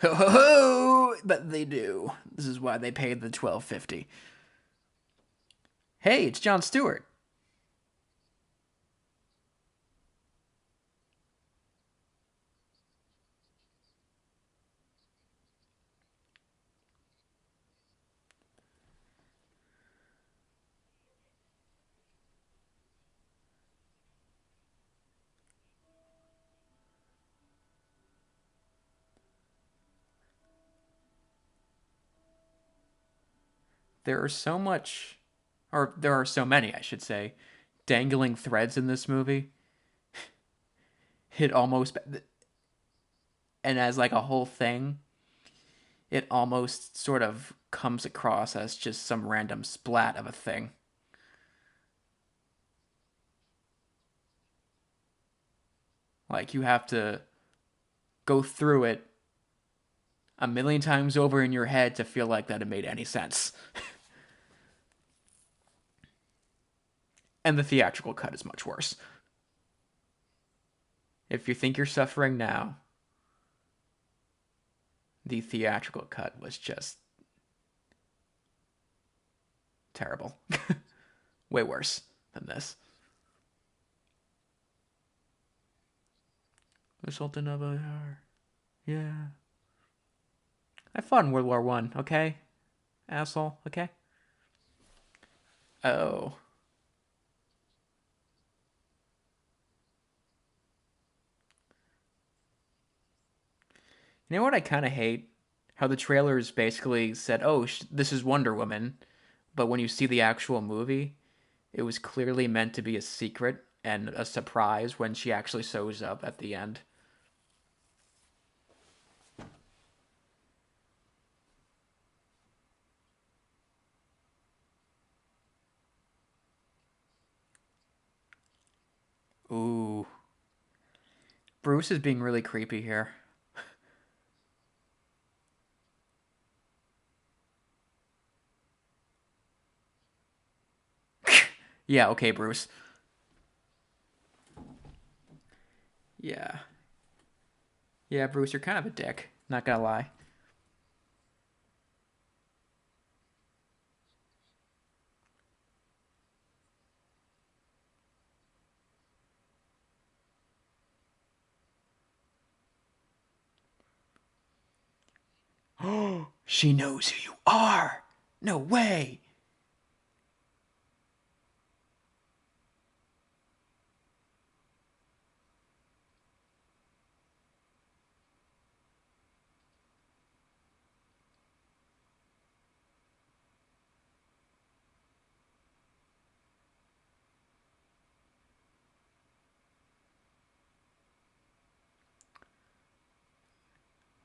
Ho ho ho! But they do. This is why they paid the $12.50. Hey, it's Jon Stewart. There are so much, or there are so many, I should say, dangling threads in this movie. It almost, and as like a whole thing, it almost sort of comes across as just some random splat of a thing. Like you have to go through it a million times over in your head to feel like that it made any sense. And the theatrical cut is much worse. If you think you're suffering now, the theatrical cut was just terrible. Way worse than this. The Sultan of Bahar. Yeah. I fought in World War I, okay? Asshole, okay? Oh. You know what I kind of hate? How the trailers basically said, oh, this is Wonder Woman. But when you see the actual movie, it was clearly meant to be a secret and a surprise when she actually shows up at the end. Ooh. Bruce is being really creepy here. Yeah, okay, Bruce. Yeah. Yeah, Bruce, you're kind of a dick. Not gonna lie. Oh, she knows who you are. No way.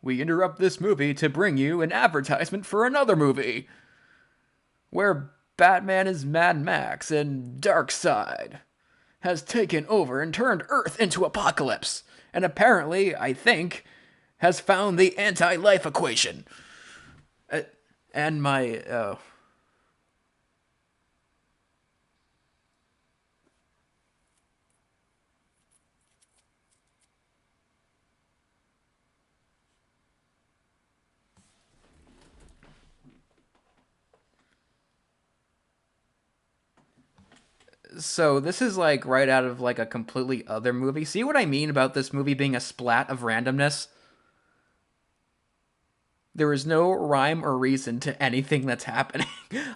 We interrupt this movie to bring you an advertisement for another movie where Batman is Mad Max and Darkseid has taken over and turned Earth into Apocalypse. And apparently, I think, has found the anti-life equation. And my... So this is like right out of like a completely other movie. See what I mean about this movie being a splat of randomness? There is no rhyme or reason to anything that's happening.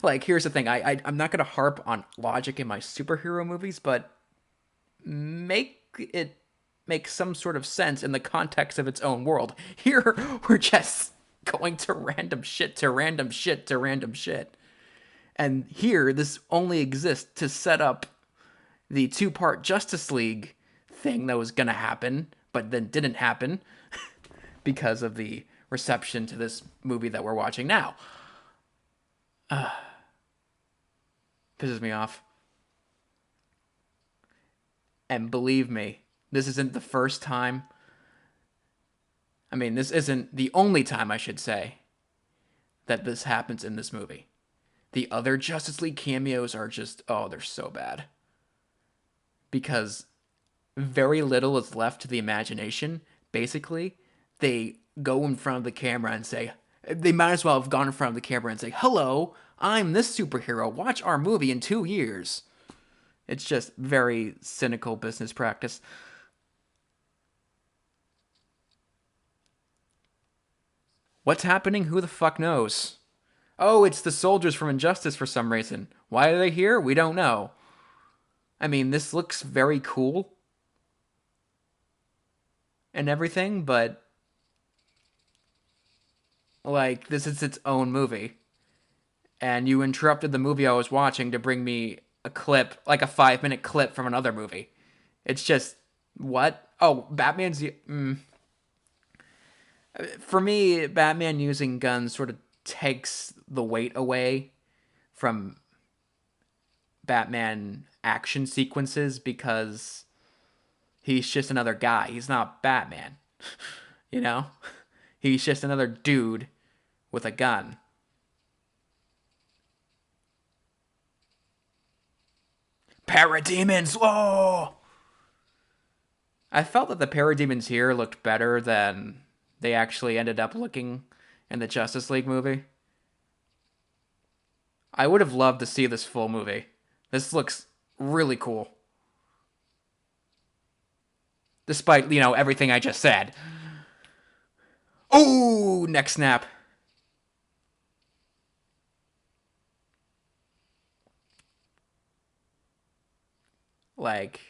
Like, here's the thing. I'm not going to harp on logic in my superhero movies, but make it make some sort of sense in the context of its own world. Here, we're just going to random shit to random shit to random shit. And here, this only exists to set up the two-part Justice League thing that was going to happen, but then didn't happen because of the reception to this movie that we're watching now. Pisses me off. And believe me, this isn't the first time. I mean, this isn't the only time, I should say, that this happens in this movie. The other Justice League cameos are just, oh, they're so bad. Because very little is left to the imagination. Basically, they go in front of the camera and say, they might as well have gone in front of the camera and say, hello, I'm this superhero. Watch our movie in 2 years. It's just very cynical business practice. What's happening? Who the fuck knows? Oh, it's the soldiers from Injustice for some reason. Why are they here? We don't know. I mean, this looks very cool and everything, but like, this is its own movie. And you interrupted the movie I was watching to bring me a clip, like a 5-minute clip from another movie. It's just, what? Oh, Batman's... For me, Batman using guns sort of takes the weight away from Batman action sequences because he's just another guy. He's not Batman. You know? He's just another dude with a gun. Parademons! Oh! I felt that the parademons here looked better than they actually ended up looking in the Justice League movie. I would have loved to see this full movie. This looks really cool. Despite, you know, everything I just said. Ooh, neck snap. Like,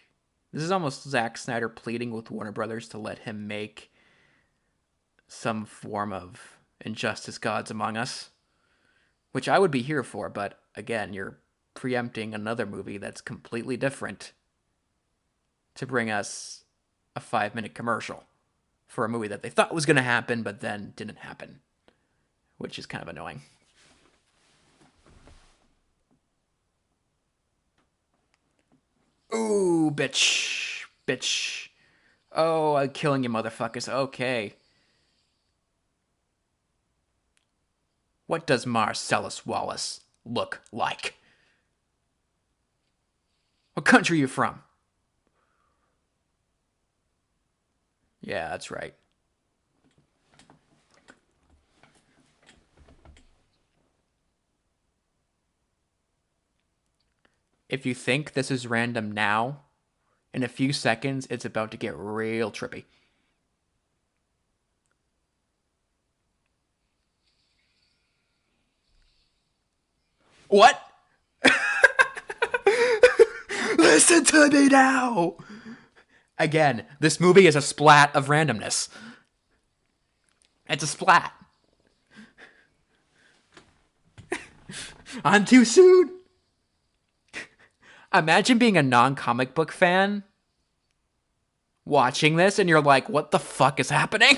this is almost Zack Snyder pleading with Warner Brothers to let him make some form of Injustice Gods Among Us, which I would be here for, but again, you're preempting another movie that's completely different to bring us a 5-minute commercial for a movie that they thought was going to happen, but then didn't happen, which is kind of annoying. Ooh, bitch. Bitch. Oh, I'm killing you motherfuckers. Okay. What does Marcellus Wallace look like? What country are you from? Yeah, that's right. If you think this is random now, in a few seconds, it's about to get real trippy. What? Listen to me now! Again, this movie is a splat of randomness. It's a splat. I'm too soon. Imagine being a non-comic book fan watching this and you're like, what the fuck is happening?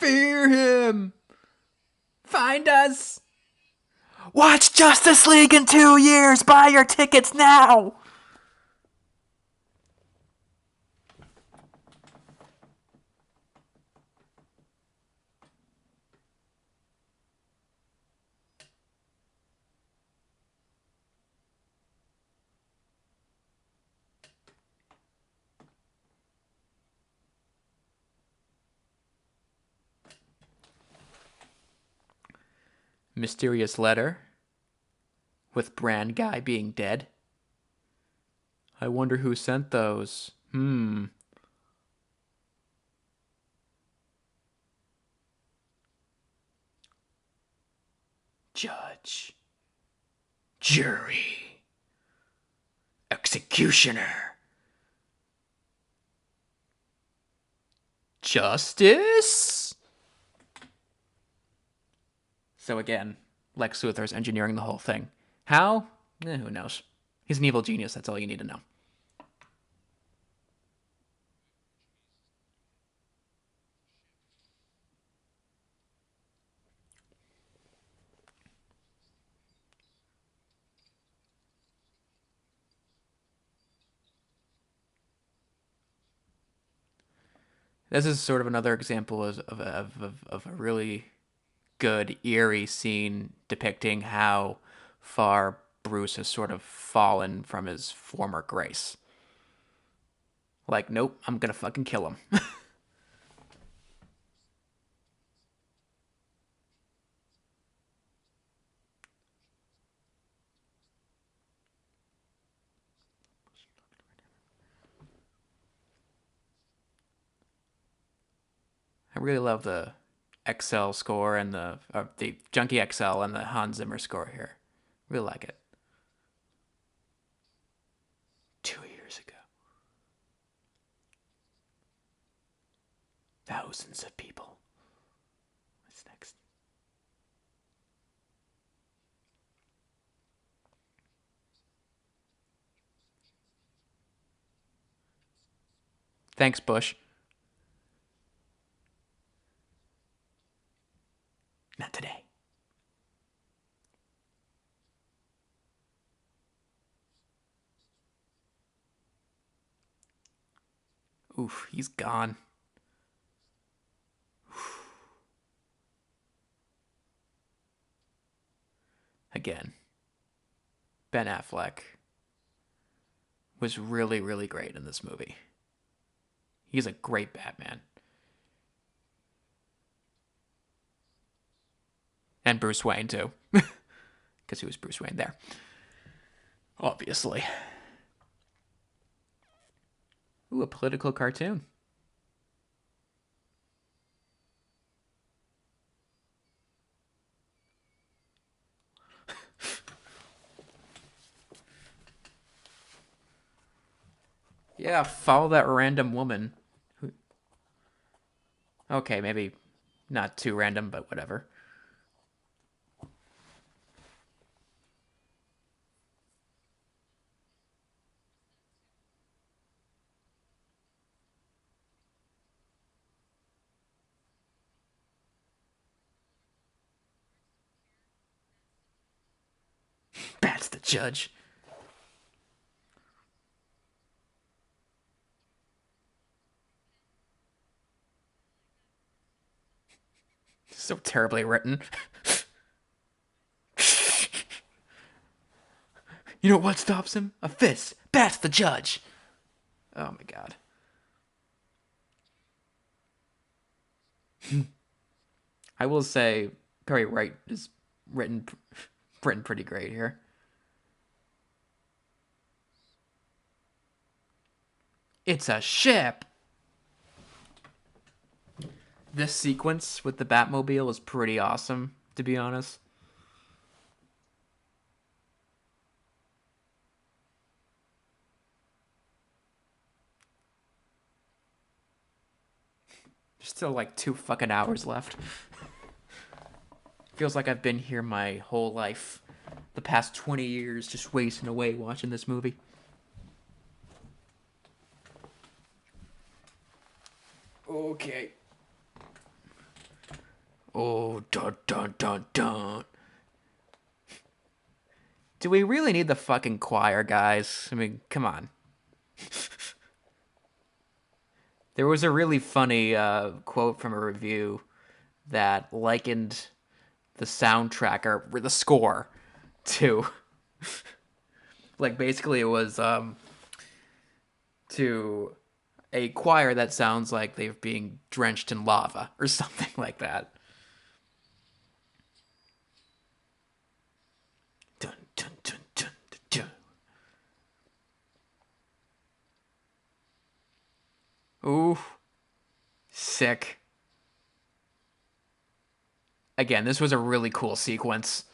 Fear him! Find us! Watch Justice League in 2 years. Buy your tickets now. Mysterious letter with Brand Guy being dead. I wonder who sent those. Judge, jury, executioner, justice. So again, Lex Luthor's engineering the whole thing. How? Who knows? He's an evil genius, that's all you need to know. This is sort of another example of a really good, eerie scene depicting how far Bruce has sort of fallen from his former grace. Like, nope, I'm gonna fucking kill him. I really love the XL score and the Junkie XL and the Hans Zimmer score here. Really like it. 2 years ago. Thousands of people. What's next? Thanks, Bush. Not today. Oof, he's gone. Again, Ben Affleck was really, really great in this movie. He's a great Batman. And Bruce Wayne, too. Because he was Bruce Wayne there. Obviously. Ooh, a political cartoon. Yeah, follow that random woman. Okay, maybe not too random, but whatever. That's the judge. So terribly written. You know what stops him? A fist. That's the judge. Oh my god. I will say Perry Wright is written pretty great here. It's a ship. This sequence with the Batmobile is pretty awesome, to be honest. There's still like 2 fucking hours left. Feels like I've been here my whole life. The past 20 years just wasting away watching this movie. Okay. Oh, dun dun dun dun. Do we really need the fucking choir, guys? I mean, come on. There was a really funny quote from a review that likened the soundtrack or the score to like basically it was to a choir that sounds like they're being drenched in lava or something like that. Dun, dun, dun, dun, dun, dun. Ooh, sick. Again, this was a really cool sequence.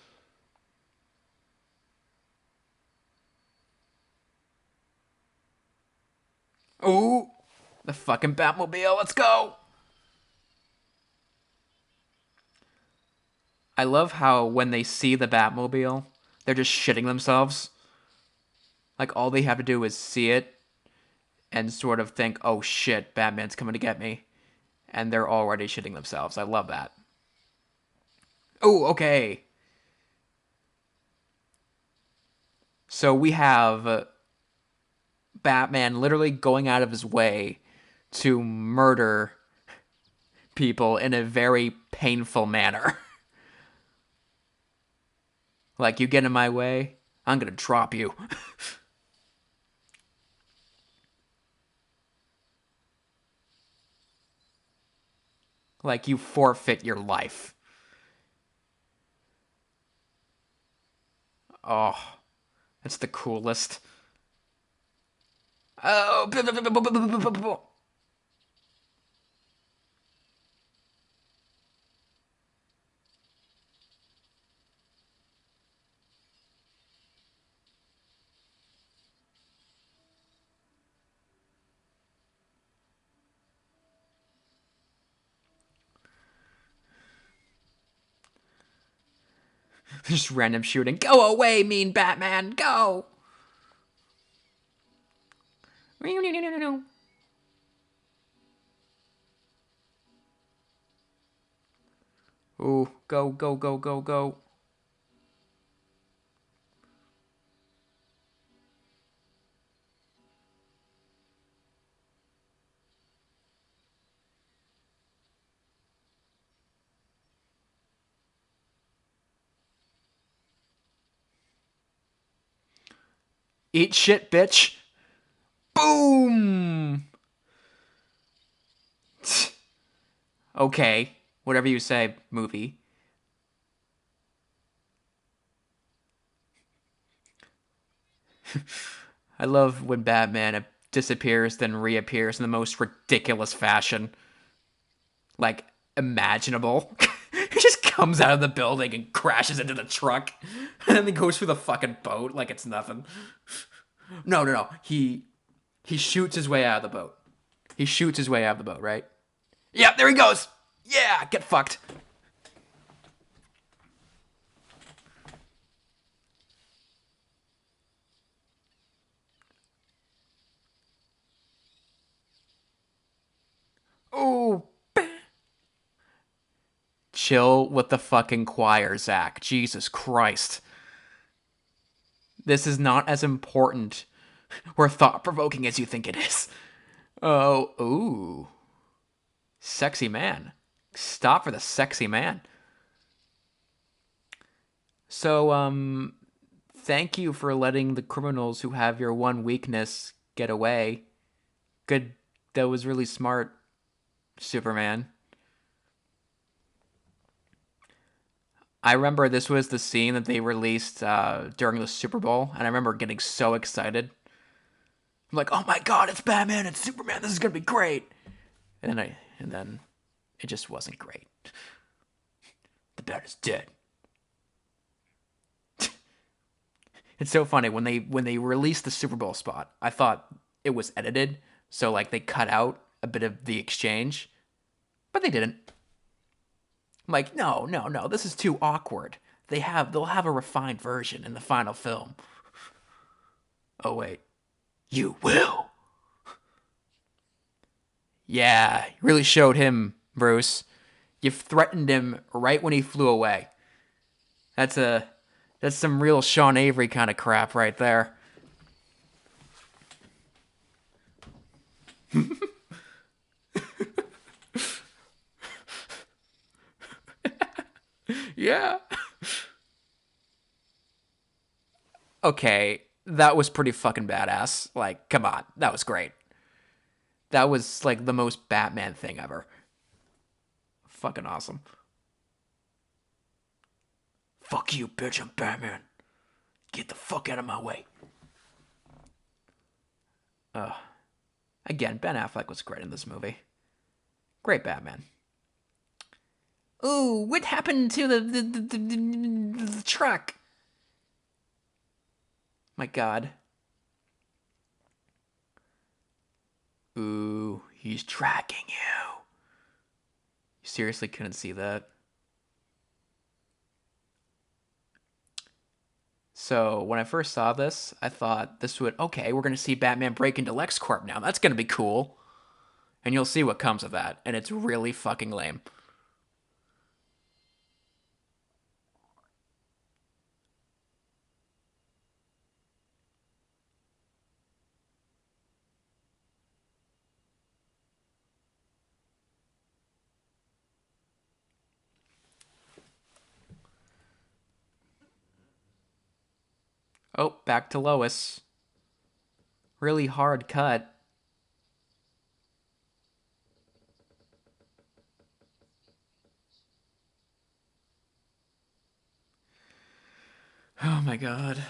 Ooh, the fucking Batmobile, let's go! I love how when they see the Batmobile, they're just shitting themselves. Like, all they have to do is see it and sort of think, oh shit, Batman's coming to get me. And they're already shitting themselves. I love that. Oh, okay. So we have Batman literally going out of his way to murder people in a very painful manner. Like, you get in my way, I'm gonna drop you. Like, you forfeit your life. Oh, that's the coolest. Oh, just random shooting. Go away, mean Batman, go! Ooh, go, go, go, go, go. Eat shit, bitch. Boom! Okay, whatever you say, movie. I love when Batman disappears, then reappears in the most ridiculous fashion, like, imaginable. He just comes out of the building and crashes into the truck, and then he goes through the fucking boat like it's nothing. No, no, no. He shoots his way out of the boat. He shoots his way out of the boat, right? Yep, there he goes. Yeah, get fucked. Oh, chill with the fucking choir, Zach. Jesus Christ. This is not as important or thought-provoking as you think it is. Oh, ooh. Sexy man. Stop for the sexy man. So, thank you for letting the criminals who have your one weakness get away. Good. That was really smart, Superman. I remember this was the scene that they released during the Super Bowl, and I remember getting so excited. I'm like, oh my god, it's Batman and Superman. This is gonna be great. And then it just wasn't great. The bat is dead. It's so funny when they released the Super Bowl spot. I thought it was edited, so like they cut out a bit of the exchange, but they didn't. I'm like, no, no, no, this is too awkward. They'll have a refined version in the final film. Oh wait, you will. Yeah, you really showed him, Bruce. You threatened him right when he flew away. That's some real Sean Avery kind of crap right there. Yeah. Okay, that was pretty fucking badass. Like, come on, that was great. That was like the most Batman thing ever. Fucking awesome. Fuck you, bitch, I'm Batman. Get the fuck out of my way. Again, Ben Affleck was great in this movie. Great Batman. Ooh, what happened to the truck? My god. Ooh, he's tracking you. You seriously couldn't see that? So, when I first saw this, I thought this would, okay, we're going to see Batman break into LexCorp now. That's going to be cool. And you'll see what comes of that. And it's really fucking lame. Oh, back to Lois. Really hard cut. Oh my god.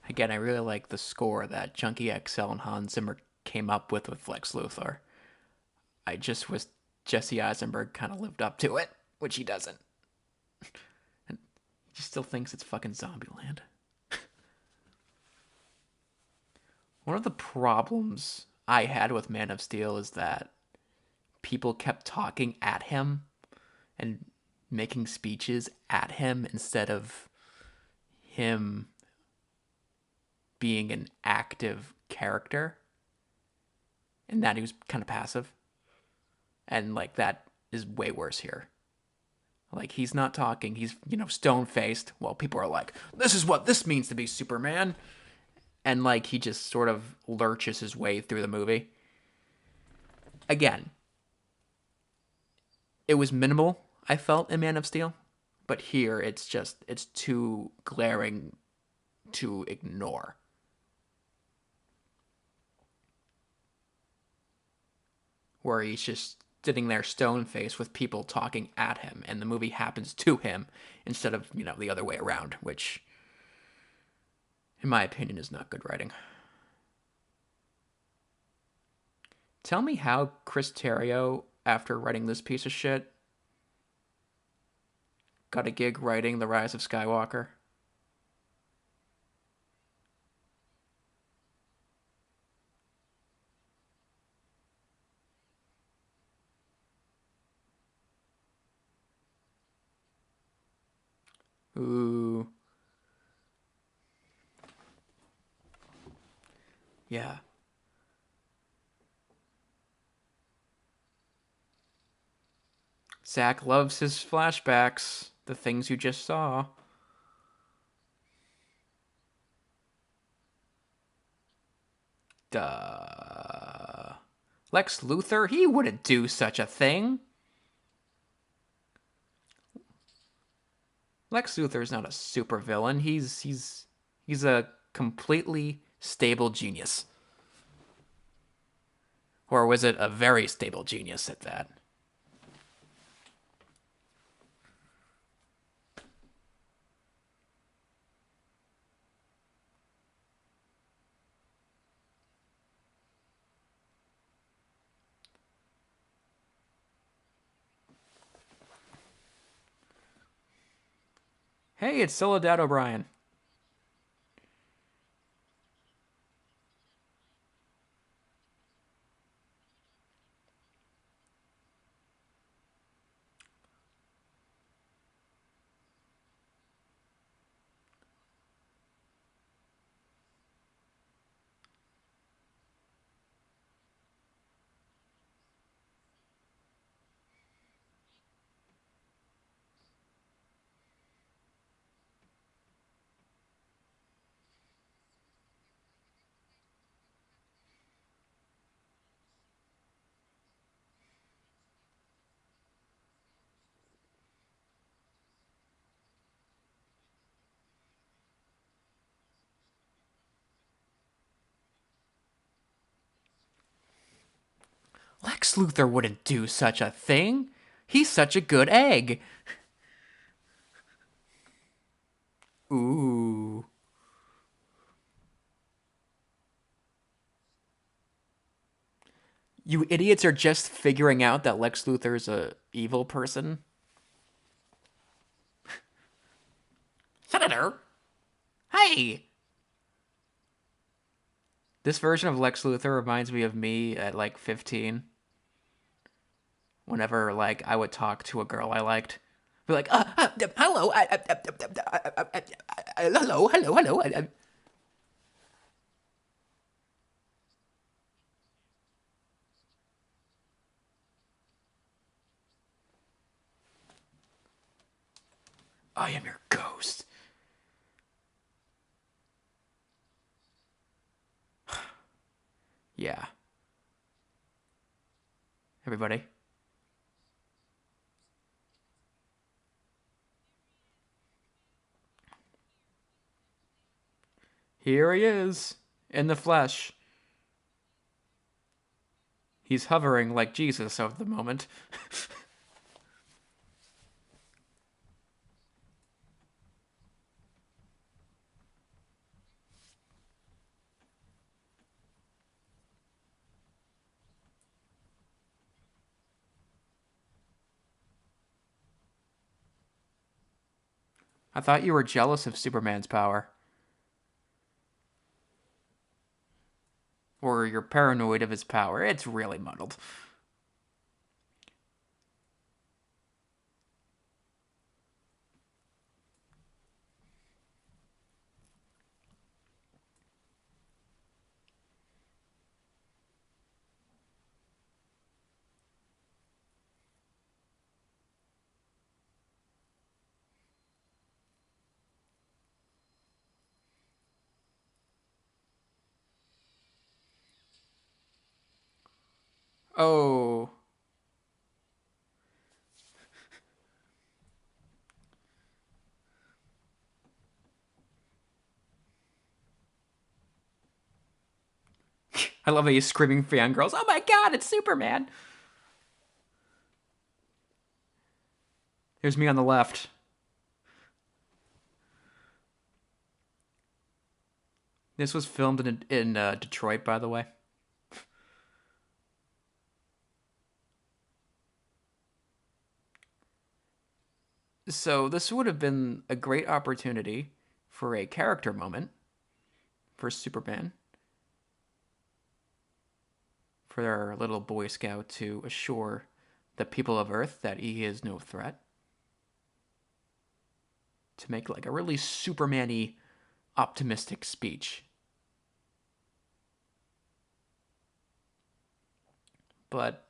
Again, I really like the score that Junkie XL and Hans Zimmer came up with Lex Luthor. I just wish Jesse Eisenberg kind of lived up to it, which he doesn't. And he still thinks it's fucking Zombieland. One of the problems I had with Man of Steel is that people kept talking at him and making speeches at him instead of him being an active character, and that he was kind of passive. And like that is way worse here. Like he's not talking, he's, stone faced. Well, people are like, this is what this means to be Superman. And like he just sort of lurches his way through the movie. Again, it was minimal, I felt, in Man of Steel. But here it's too glaring to ignore. Where he's just sitting there stone faced with people talking at him, and the movie happens to him instead of, the other way around, which, in my opinion, is not good writing. Tell me how Chris Terrio, after writing this piece of shit, got a gig writing The Rise of Skywalker. Ooh. Yeah. Zack loves his flashbacks, the things you just saw. Duh. Lex Luthor, he wouldn't do such a thing. Lex Luthor is not a supervillain. He's a completely stable genius. Or was it a very stable genius at that? Hey, it's Soledad O'Brien. Lex Luthor wouldn't do such a thing. He's such a good egg. Ooh. You idiots are just figuring out that Lex Luthor's a evil person. Senator! Hey! This version of Lex Luthor reminds me of me at like 15. Whenever like I would talk to a girl I liked. Be like, hello, hello, hello, hello. I am your ghost. Yeah. Everybody. Here he is. In the flesh. He's hovering like Jesus of the moment. I thought you were jealous of Superman's power. Or you're paranoid of his power. It's really muddled. Oh. I love how you screaming fangirls. Oh my god, it's Superman! Here's me on the left. This was filmed in Detroit, by the way. So this would have been a great opportunity for a character moment for Superman, for our little Boy Scout to assure the people of Earth that he is no threat, to make like a really Superman-y optimistic speech. But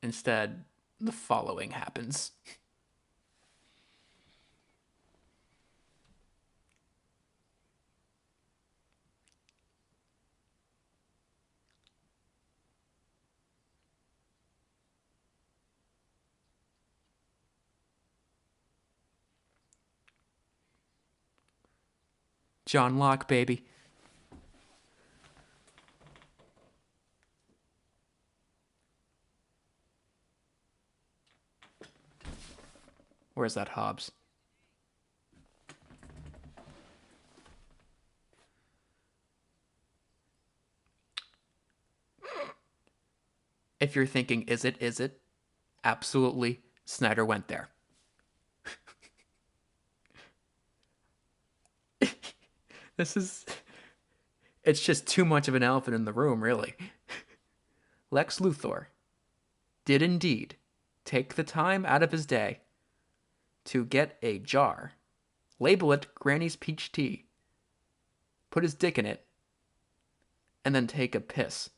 instead, the following happens. John Locke, baby. Where's that Hobbs? If you're thinking, is it? Is it? Absolutely. Snyder went there. This is. It's just too much of an elephant in the room, really. Lex Luthor did indeed take the time out of his day to get a jar, label it Granny's Peach Tea, put his dick in it, and then take a piss.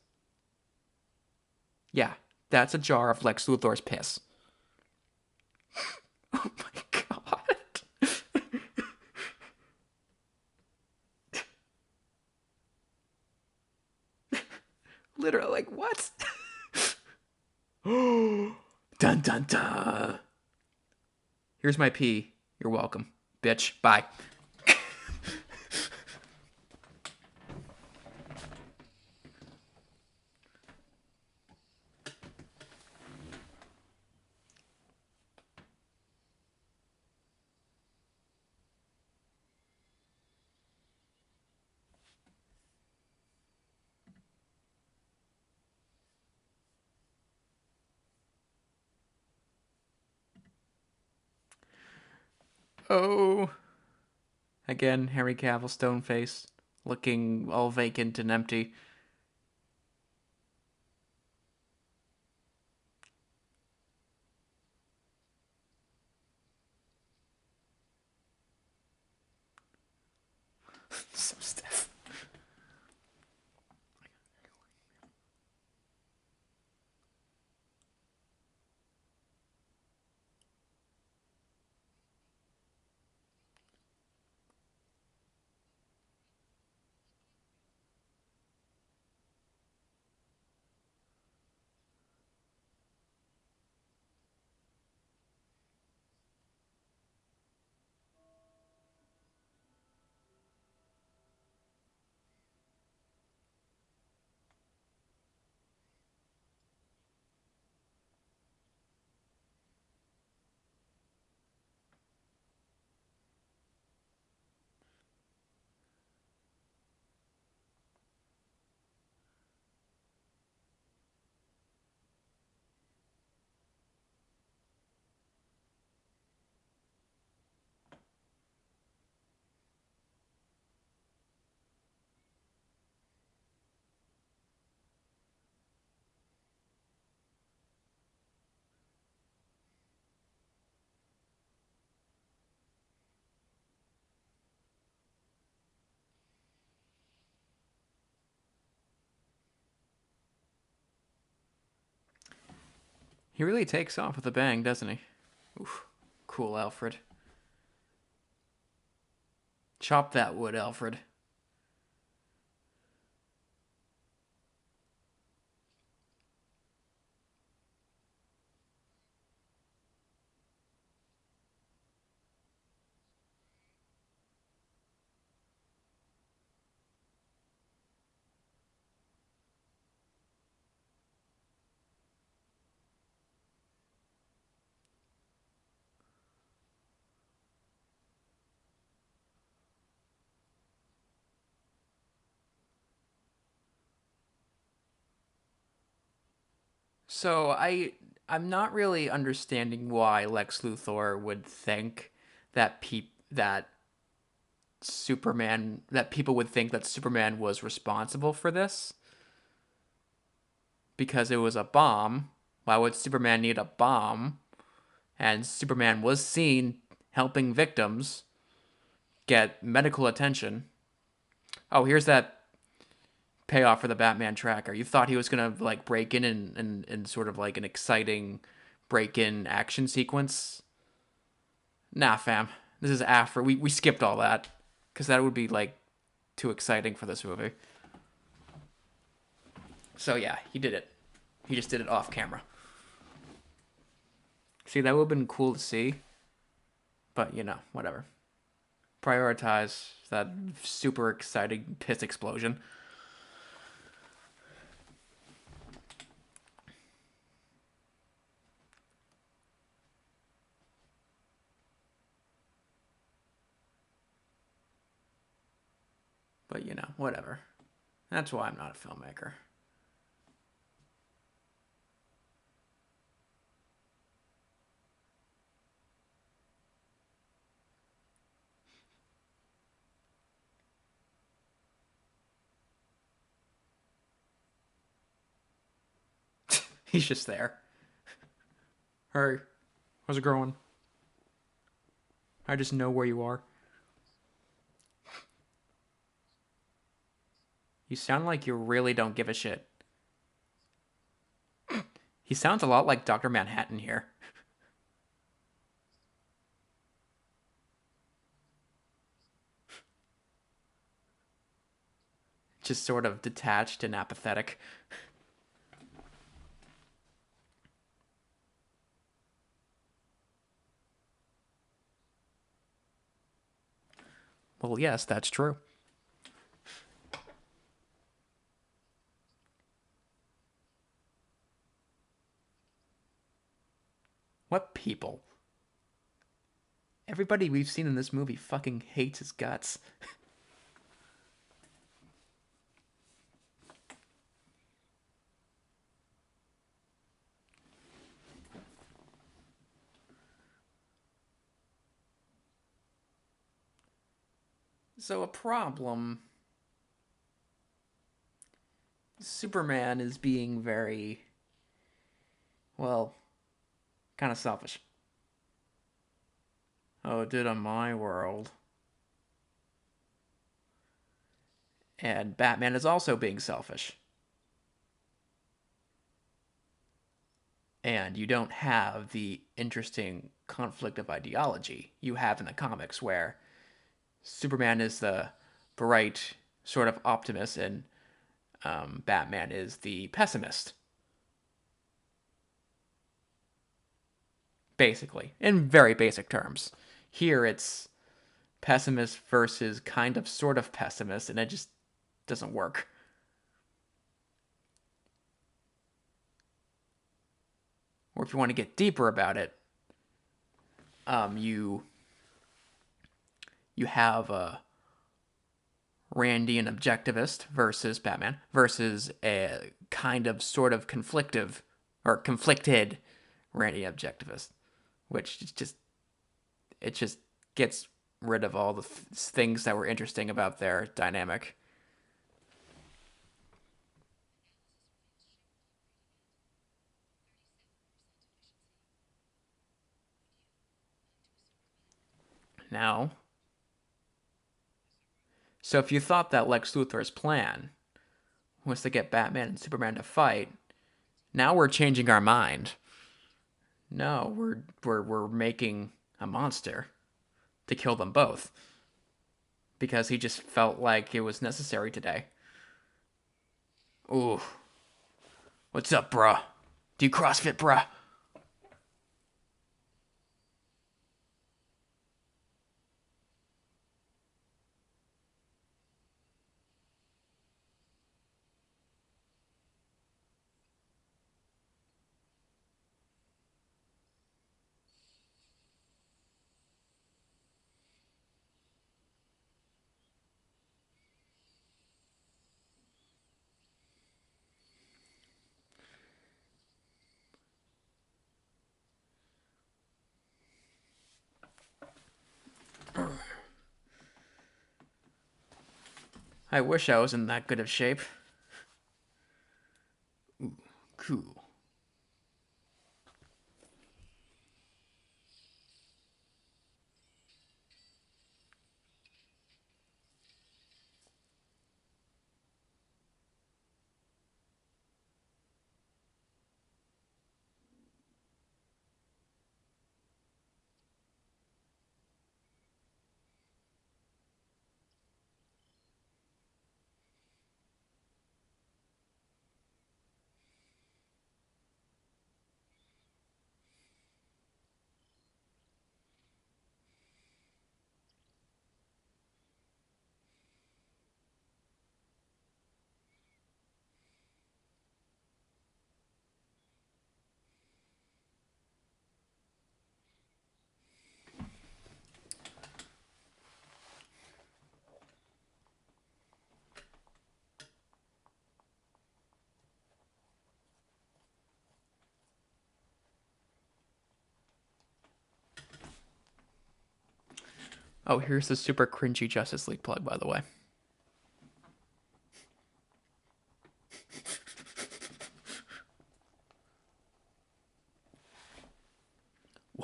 Yeah, that's a jar of Lex Luthor's piss. Oh my god. Literally, like, what? Dun dun dun. Here's my pee. You're welcome. Bitch. Bye. Oh. Again, Henry Cavill, stone face, looking all vacant and empty. So stiff. He really takes off with a bang, doesn't he? Oof. Cool, Alfred. Chop that wood, Alfred. So I'm not really understanding why Lex Luthor would think that Superman that people would think that Superman was responsible for this because it was a bomb. Why would Superman need a bomb? And Superman was seen helping victims get medical attention. Oh, here's that payoff for the Batman tracker. You thought he was gonna like break in and sort of like an exciting break in action sequence. Nah, fam. This is after we skipped all that because that would be like too exciting for this movie. So yeah, he did it. He just did it off camera. See, that would have been cool to see, but whatever. Prioritize that super exciting piss explosion. But whatever. That's why I'm not a filmmaker. He's just there. Hey, how's it going? I just know where you are. You sound like you really don't give a shit. He sounds a lot like Dr. Manhattan here. Just sort of detached and apathetic. Well, yes, that's true. What people? Everybody we've seen in this movie fucking hates his guts. So, a problem. Superman is being very, well, kind of selfish. Oh, it did on my world. And Batman is also being selfish. And you don't have the interesting conflict of ideology you have in the comics, where Superman is the bright sort of optimist and Batman is the pessimist. Basically, in very basic terms. Here it's pessimist versus kind of sort of pessimist, and it just doesn't work. Or if you want to get deeper about it, you have a Randian objectivist versus Batman versus a kind of sort of conflictive or conflicted Randian objectivist, which is just it just gets rid of all the things that were interesting about their dynamic. Now, so if you thought that Lex Luthor's plan was to get Batman and Superman to fight, now we're changing our mind. No, we're making a monster to kill them both because he just felt like it was necessary today. Ooh, what's up, bruh? Do you CrossFit, bruh? I wish I was in that good of shape. Ooh, cool. Oh, here's the super cringy Justice League plug, by the way.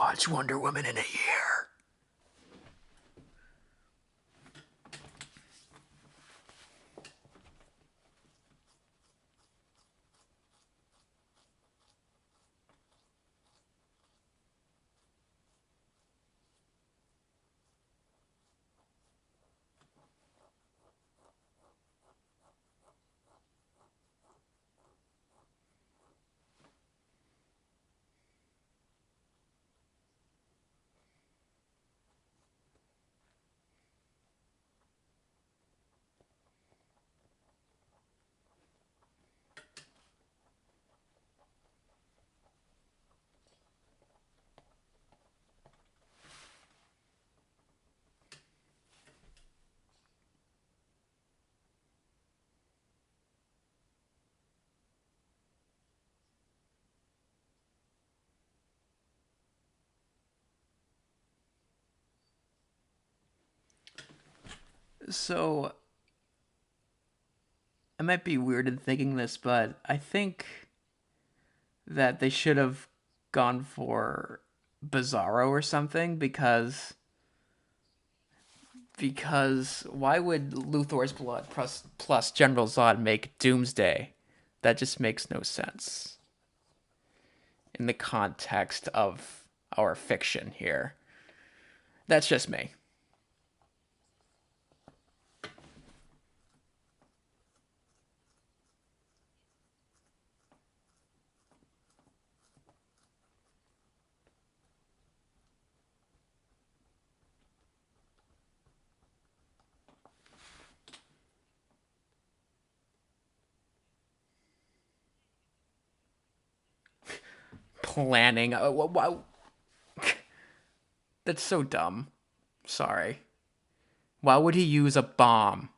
watch Wonder Woman in a year. So, I might be weird in thinking this, but I think that they should have gone for Bizarro or something because why would Luthor's blood plus General Zod make Doomsday? That just makes no sense in the context of our fiction here. That's just me. Planning. That's so dumb. Sorry. Why would he use a bomb?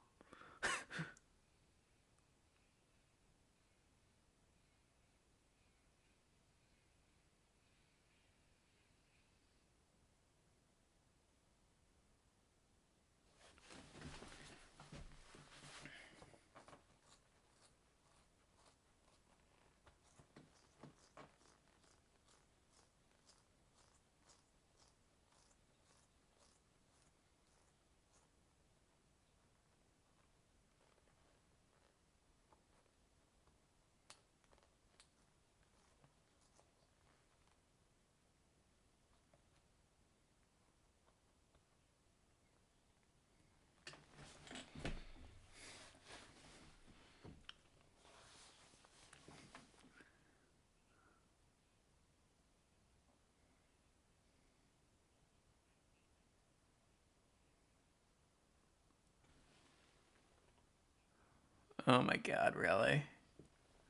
Oh my god, really?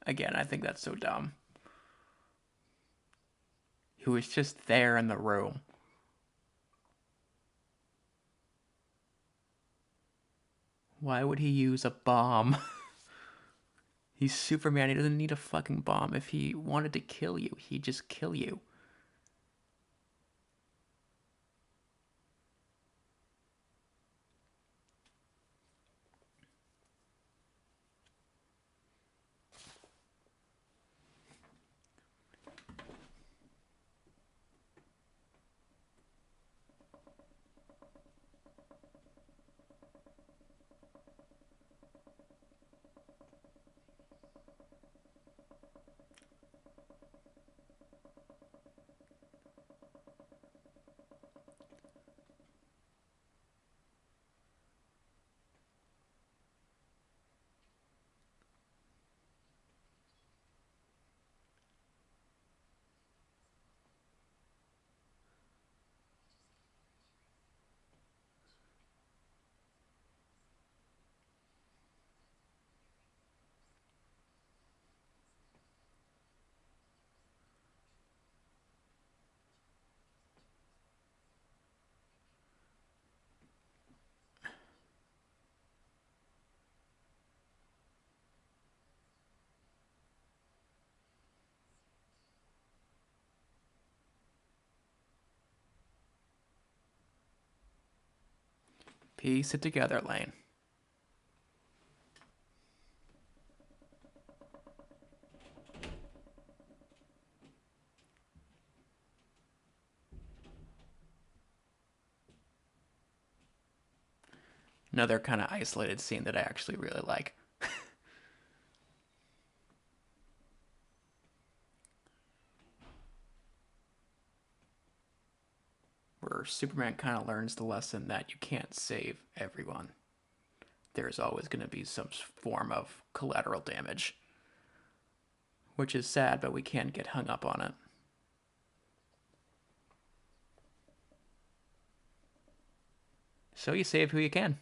Again, I think that's so dumb. He was just there in the room. Why would he use a bomb? He's Superman. He doesn't need a fucking bomb. If he wanted to kill you, he'd just kill you. Piece it together, Lane. Another kind of isolated scene that I actually really like. Where Superman kind of learns the lesson that you can't save everyone. There's always going to be some form of collateral damage. Which is sad, but we can't get hung up on it. So you save who you can.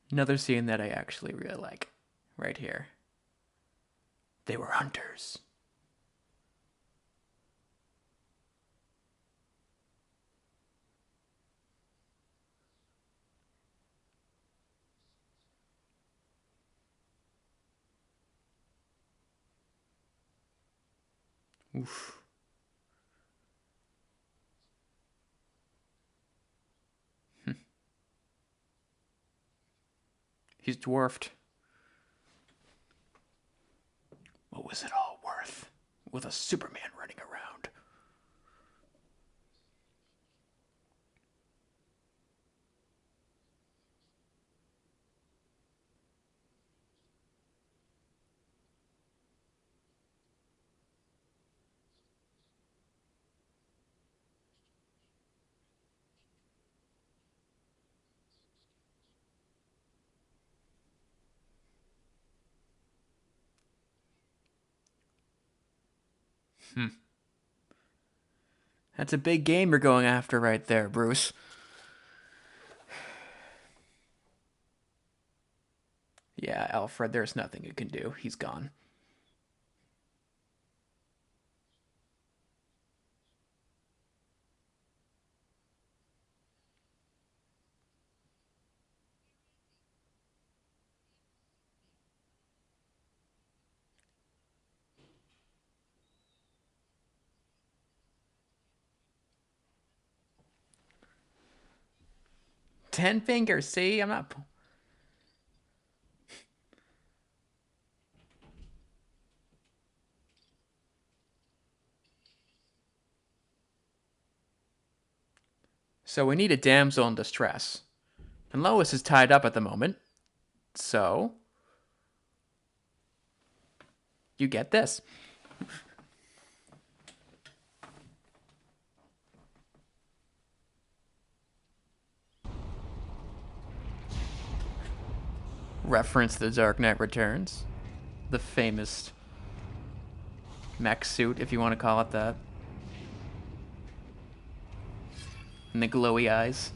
Another scene that I actually really like, right here. They were hunters. Oof. He's dwarfed. What was it all worth with a Superman running around? That's a big game you're going after right there, Bruce. Yeah, Alfred, there's nothing you can do. He's gone. Ten fingers, see? I'm not... So we need a damsel in distress. And Lois is tied up at the moment. So... you get this. Reference The Dark Knight Returns. The famous mech suit, if you want to call it that. And the glowy eyes.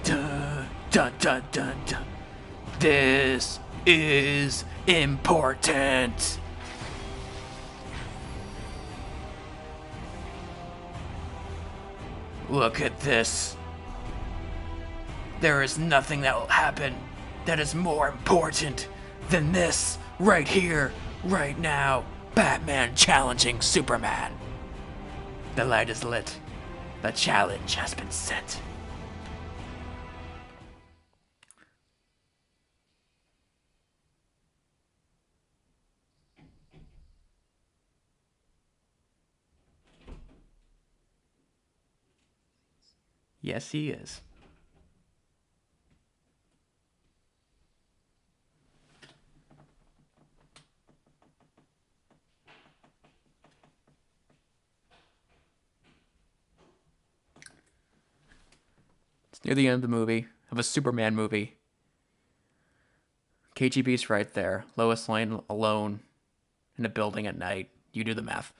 Dun, dun, dun, dun, dun. This is important. Look at this. There is nothing that will happen that is more important than this right here, right now. Batman challenging Superman. The light is lit. The challenge has been set. Yes, he is. It's near the end of the movie, of a Superman movie. KGB's right there. Lois Lane alone in a building at night. You do the math.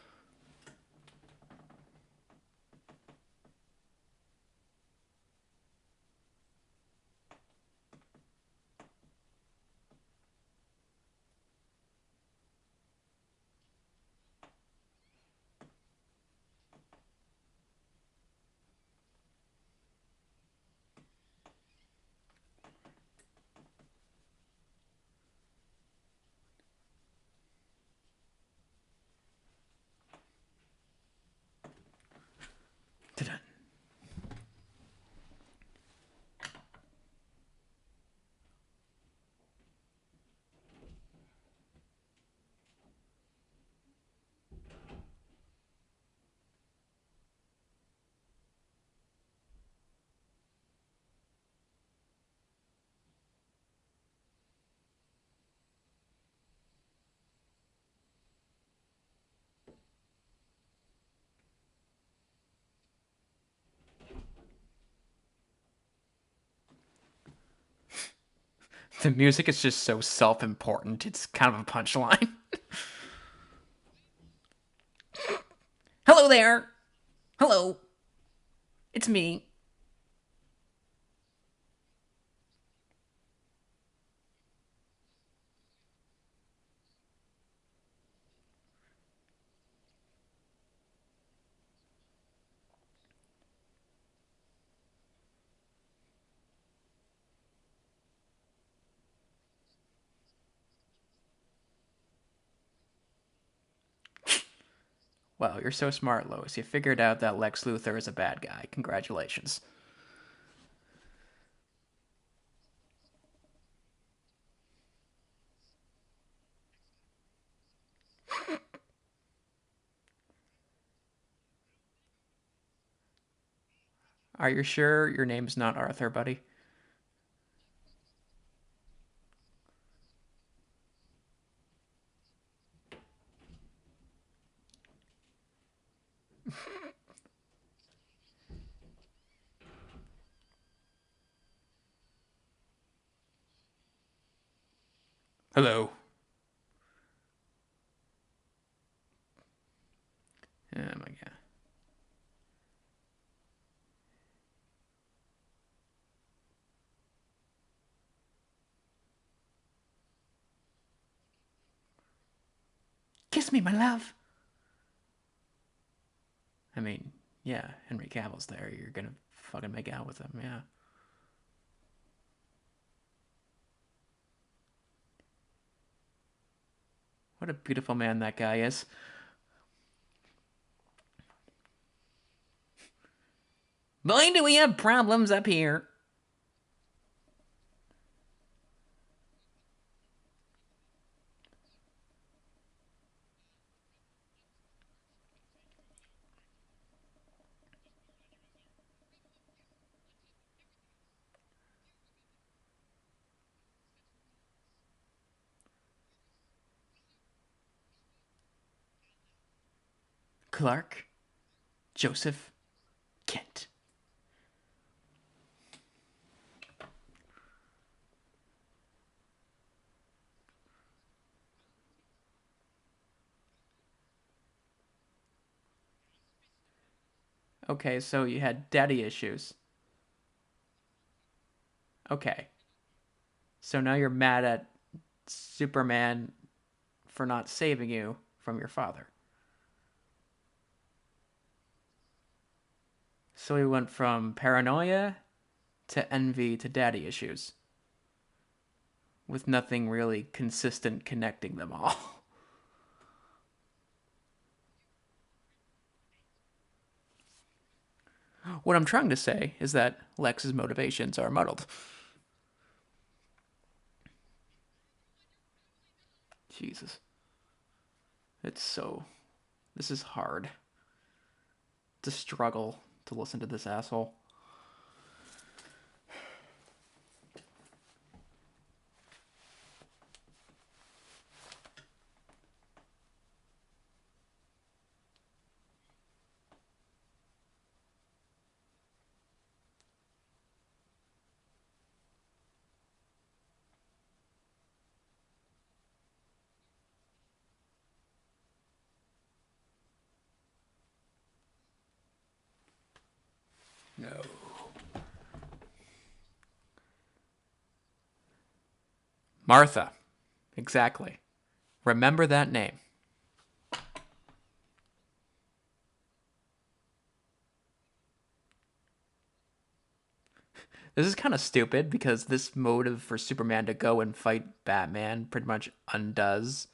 Ta-da. The music is just so self-important. It's kind of a punchline. Hello there. Hello. It's me. Wow, you're so smart, Lois. You figured out that Lex Luthor is a bad guy. Congratulations. Are you sure your name's not Arthur, buddy? Hello. Oh my god. Kiss me, my love. I mean, yeah, Henry Cavill's there. You're gonna fucking make out with him, yeah. What a beautiful man that guy is. Boy, do we have problems up here. Clark Joseph Kent. Okay, so you had daddy issues. Okay. So now you're mad at Superman for not saving you from your father. So we went from paranoia to envy to daddy issues, with nothing really consistent connecting them all. What I'm trying to say is that Lex's motivations are muddled. Jesus. It's so. This is hard to struggle to listen to this asshole. No. Martha. Exactly. Remember that name. This is kind of stupid because this motive for Superman to go and fight Batman pretty much undoes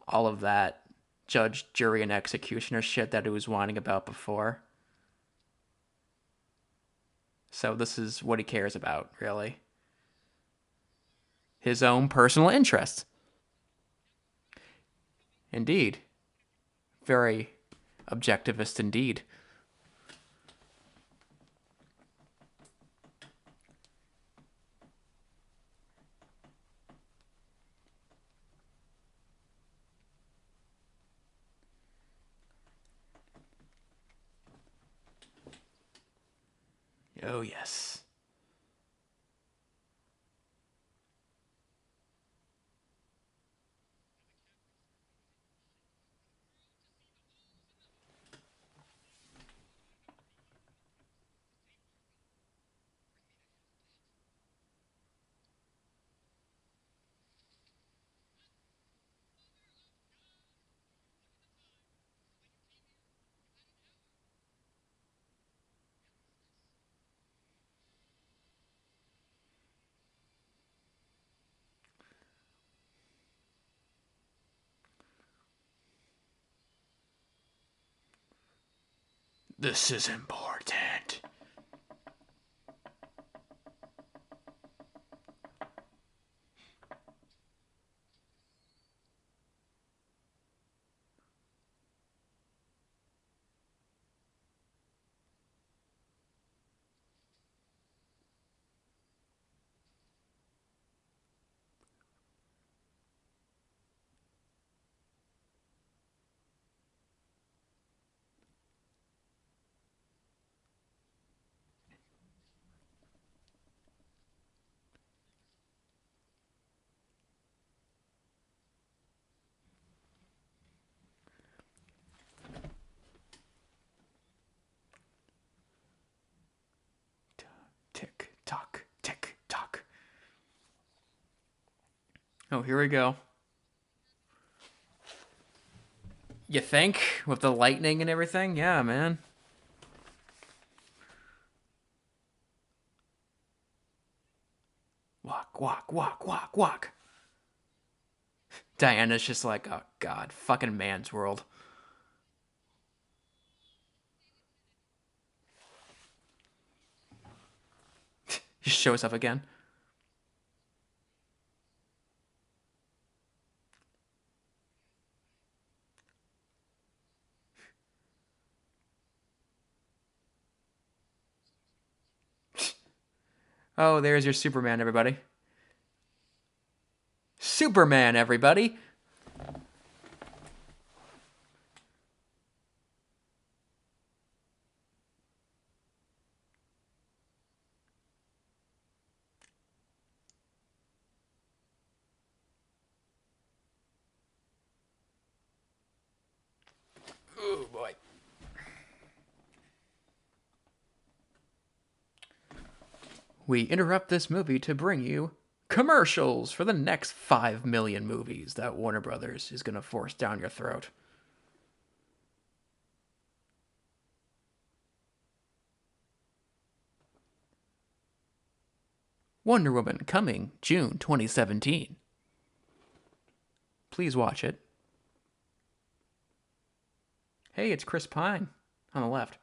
all of that judge, jury, and executioner shit that he was whining about before. So this is what he cares about, really. His own personal interests. Indeed. Very objectivist indeed. Oh, yes. This is important. Tick tock, tick tock. Oh, here we go. You think? With the lightning and everything? Yeah, man. Walk, walk, walk, walk, walk. Diana's just like, oh, God. Fucking man's world. He shows up again. Oh, there's your Superman, everybody. Superman, everybody. Oh, boy. We interrupt this movie to bring you commercials for the next 5 million movies that Warner Brothers is going to force down your throat. Wonder Woman coming June 2017. Please watch it. Hey, it's Chris Pine on the left.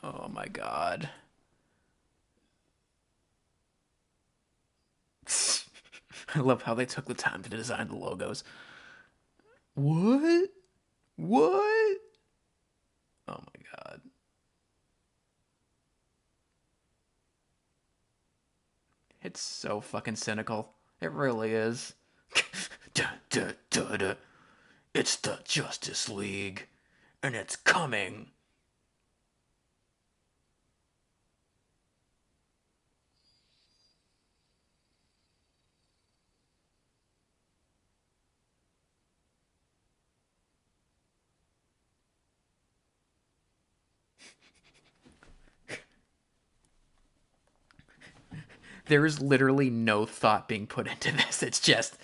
Oh my god. I love how they took the time to design the logos. What? What? Oh my god. It's so fucking cynical. It really is. Duh, duh, duh, duh. It's the Justice League, and it's coming. There is literally no thought being put into this. It's just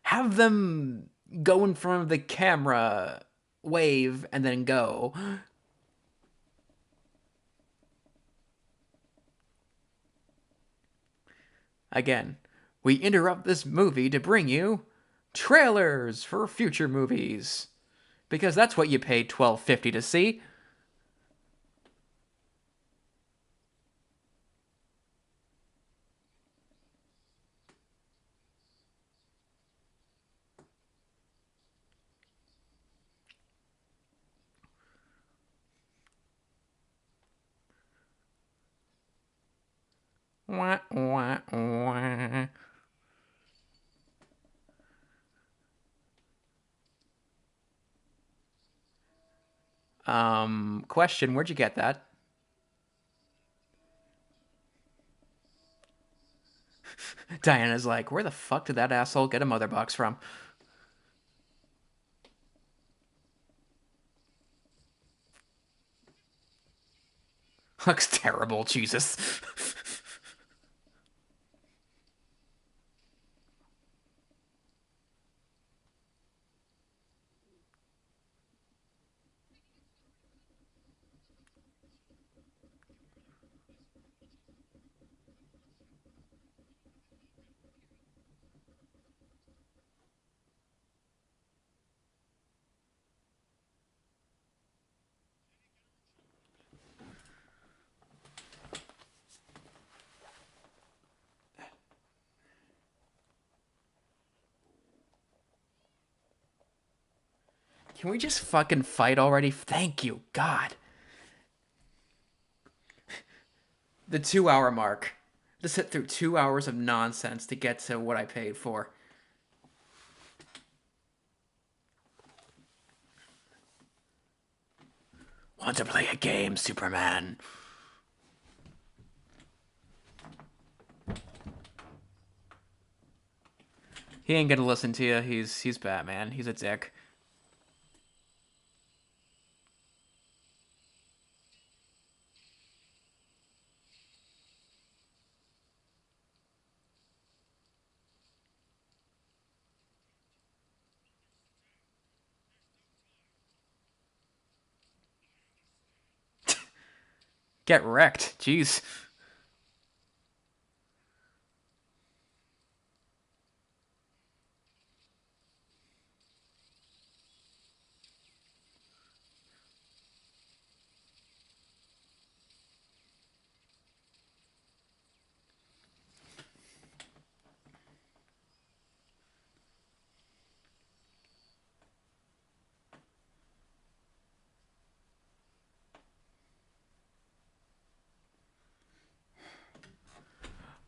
have them go in front of the camera, wave, and then go. Again, we interrupt this movie to bring you trailers for future movies. Because that's what you paid $12.50 to see. Wah, wah, wah. Question, where'd you get that? Diana's like, where the fuck did that asshole get a mother box from? Looks terrible, Jesus. Can we just fucking fight already? Thank you, God. The 2 hour mark. To sit through 2 hours of nonsense to get to what I paid for. Want to play a game, Superman? He ain't gonna listen to you. He's Batman. He's a dick. Get wrecked. Jeez.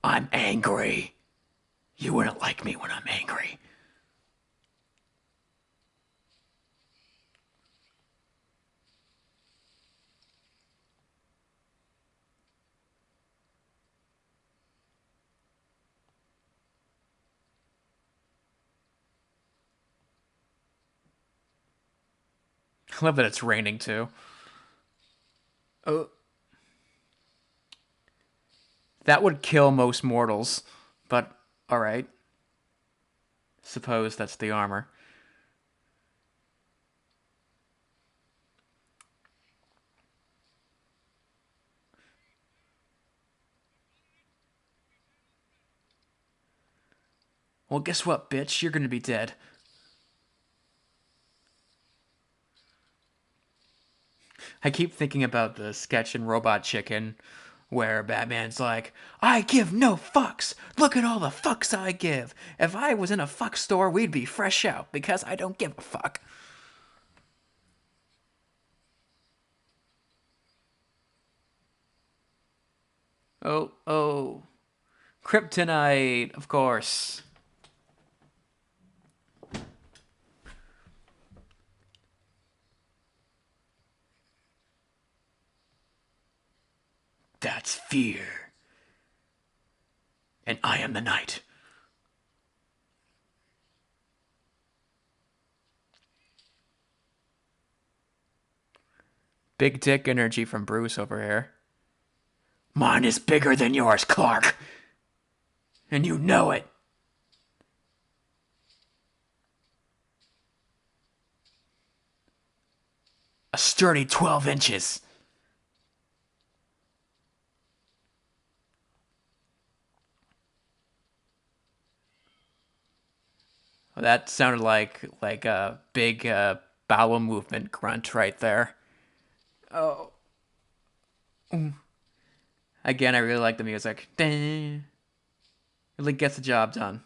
I'm angry. You wouldn't like me when I'm angry. I love that it's raining too. Oh, that would kill most mortals, but alright. Suppose that's the armor. Well, guess what, bitch? You're gonna be dead. I keep thinking about the sketch in Robot Chicken where Batman's like, I give no fucks. Look at all the fucks I give. If I was in a fuck store, we'd be fresh out because I don't give a fuck. Oh, oh. Kryptonite, of course. That's fear. And I am the night. Big dick energy from Bruce over here. Mine is bigger than yours, Clark. And you know it. A sturdy 12 inches. That sounded like a big bowel movement grunt right there. Oh. Again, I really like the music. Really gets the job done.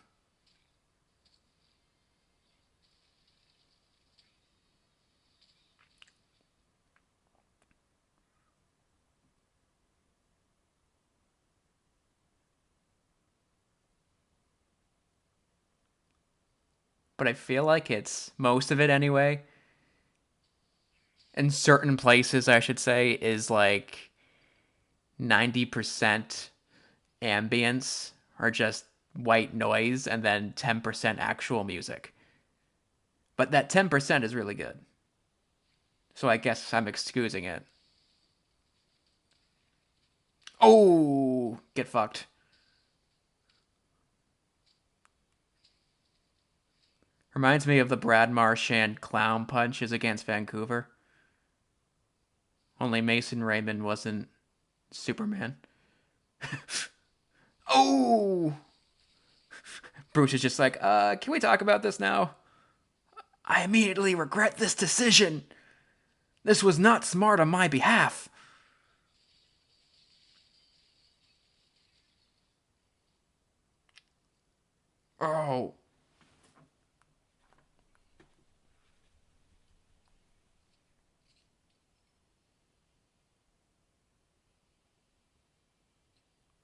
But I feel like it's most of it anyway. In certain places, I should say, is like 90% ambience or just white noise and then 10% actual music. But that 10% is really good. So I guess I'm excusing it. Oh, get fucked. Reminds me of the Brad Marchand clown punches against Vancouver. Only Mason Raymond wasn't Superman. Oh! Bruce is just like, can we talk about this now? I immediately regret this decision. This was not smart on my behalf. Oh.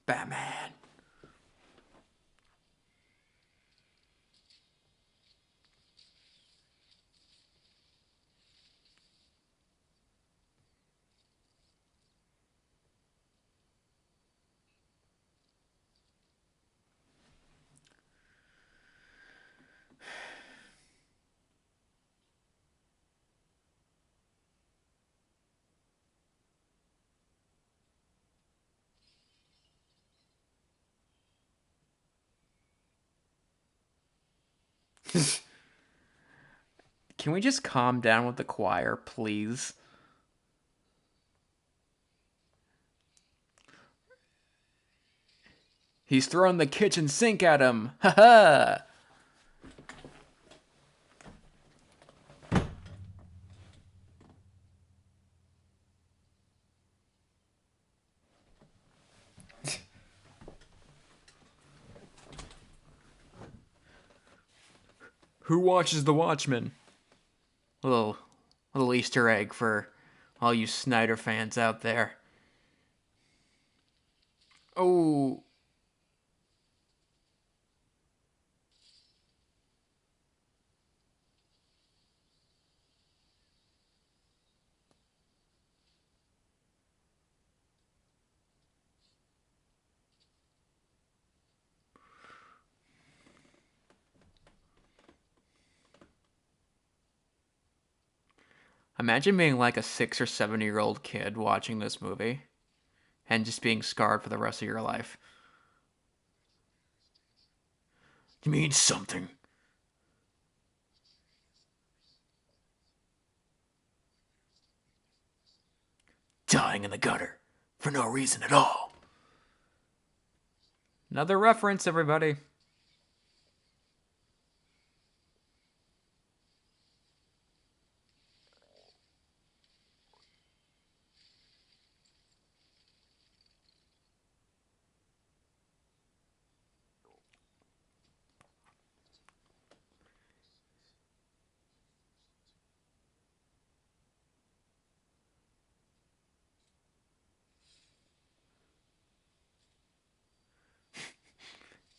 Batman. Can we just calm down with the choir, please? He's throwing the kitchen sink at him. Ha ha! Who watches The Watchmen? Little little Easter egg for all you Snyder fans out there. Oh, imagine being like a 6 or 7 year old kid watching this movie and just being scarred for the rest of your life. It means something. Dying in the gutter for no reason at all. Another reference, everybody.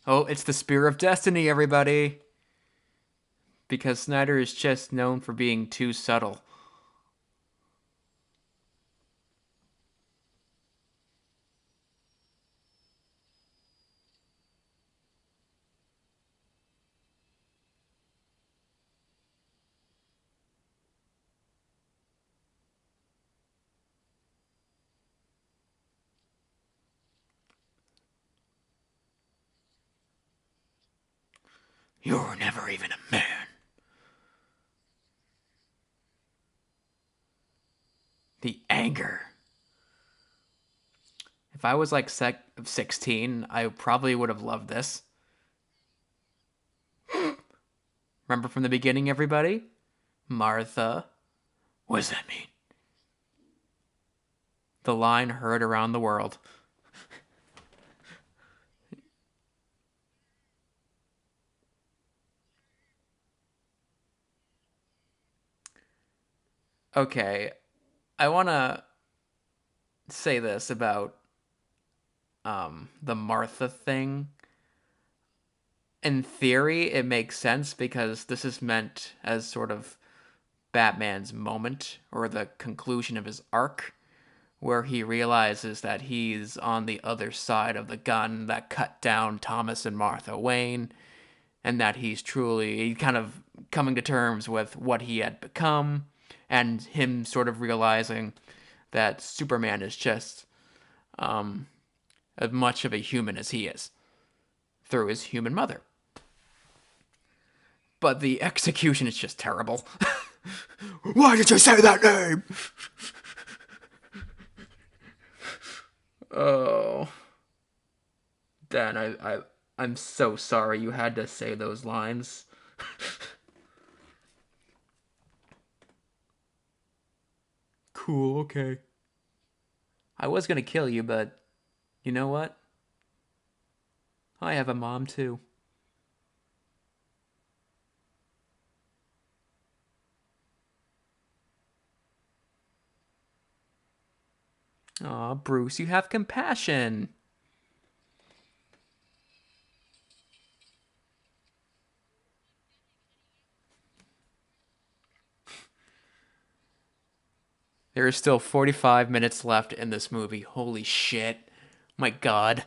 Oh, it's the Spear of Destiny, everybody. Because Snyder is just known for being too subtle. You were never even a man. The anger. If I was like 16, I probably would have loved this. Remember from the beginning, everybody? Martha. What does that mean? The line heard around the world. Okay, I want to say this about the Martha thing. In theory, it makes sense because this is meant as sort of Batman's moment or the conclusion of his arc, where he realizes that he's on the other side of the gun that cut down Thomas and Martha Wayne, and that he's truly kind of coming to terms with what he had become, and him sort of realizing that Superman is just as much of a human as he is through his human mother. But the execution is just terrible. Why did you say that name? Oh, Dan, I'm so sorry you had to say those lines. Cool, okay. I was gonna kill you, but you know what? I have a mom too. Aw, Bruce, you have compassion. There is still 45 minutes left in this movie. Holy shit. My god.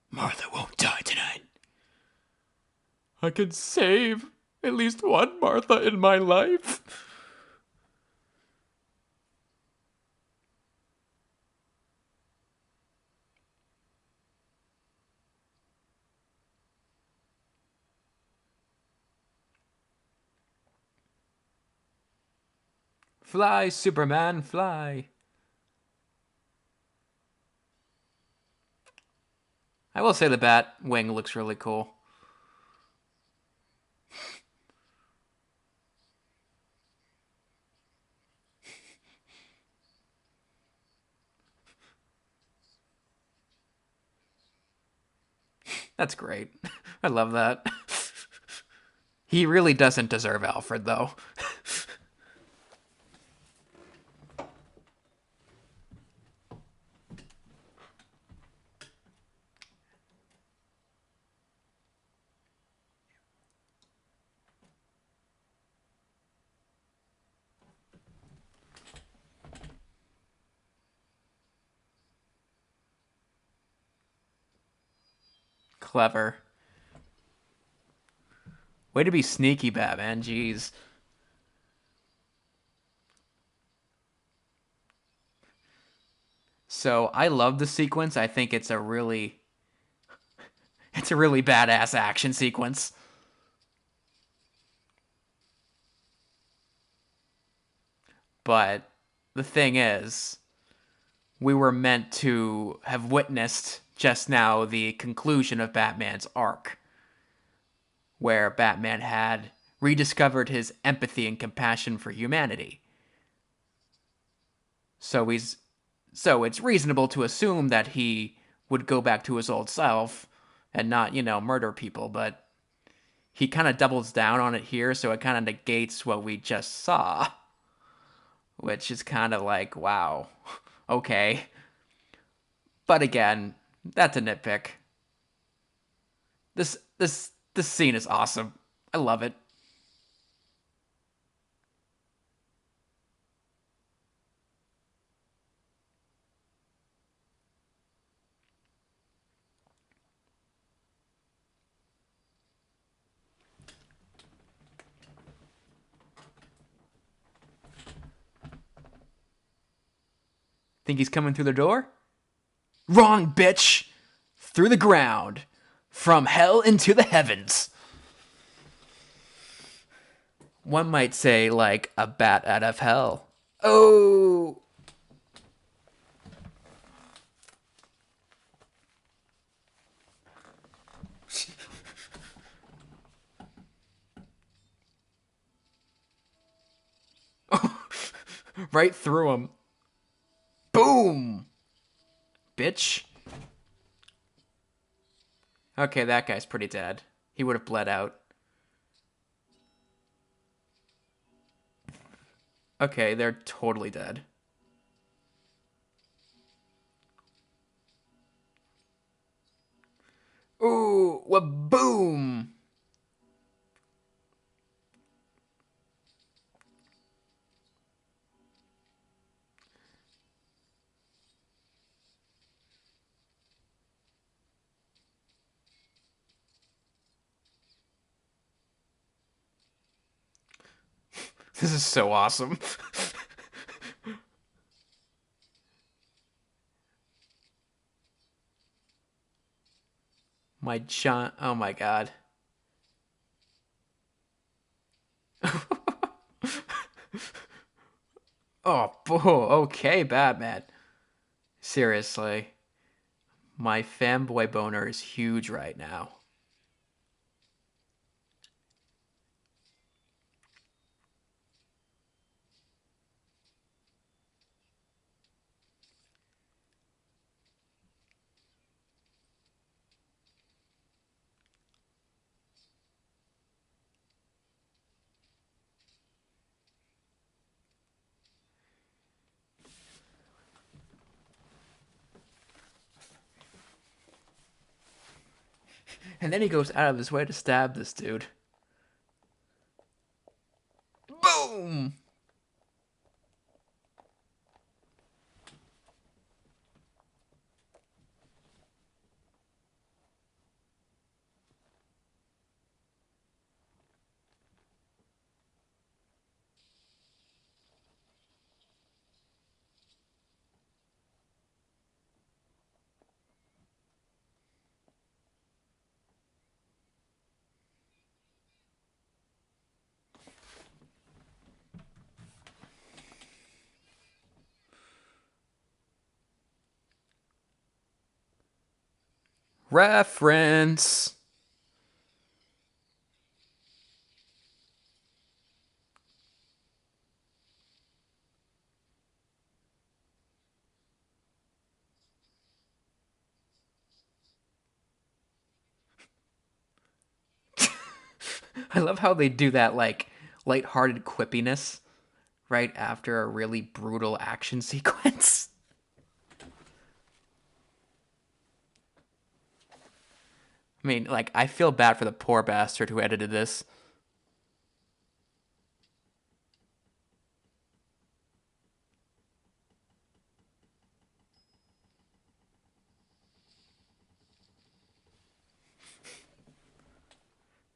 Martha won't die tonight. I could save at least one Martha in my life. Fly, Superman, fly. I will say the bat wing looks really cool. That's great. I love that. He really doesn't deserve Alfred, though. Clever. Way to be sneaky, Batman. Jeez. So I love the sequence. I think it's a really badass action sequence. But the thing is, we were meant to have witnessed just now the conclusion of Batman's arc, where Batman had rediscovered his empathy and compassion for humanity. So it's reasonable to assume that he would go back to his old self and not, murder people, but he kind of doubles down on it here, so it kind of negates what we just saw, which is kind of like, wow, okay. But again, that's a nitpick. This This scene is awesome. I love it. Think he's coming through the door? Wrong, bitch! Through the ground. From hell into the heavens. One might say, like a bat out of hell. Oh! Right through him. Boom! Bitch. Okay, that guy's pretty dead. He would have bled out. Okay, they're totally dead. Ooh, boom! This is so awesome. My John. Oh my god. Oh, okay, Batman. Seriously. My fanboy boner is huge right now. And then he goes out of his way to stab this dude. Boom! Reference. I love how they do that, like, lighthearted quippiness right after a really brutal action sequence. I mean, like, I feel bad for the poor bastard who edited this.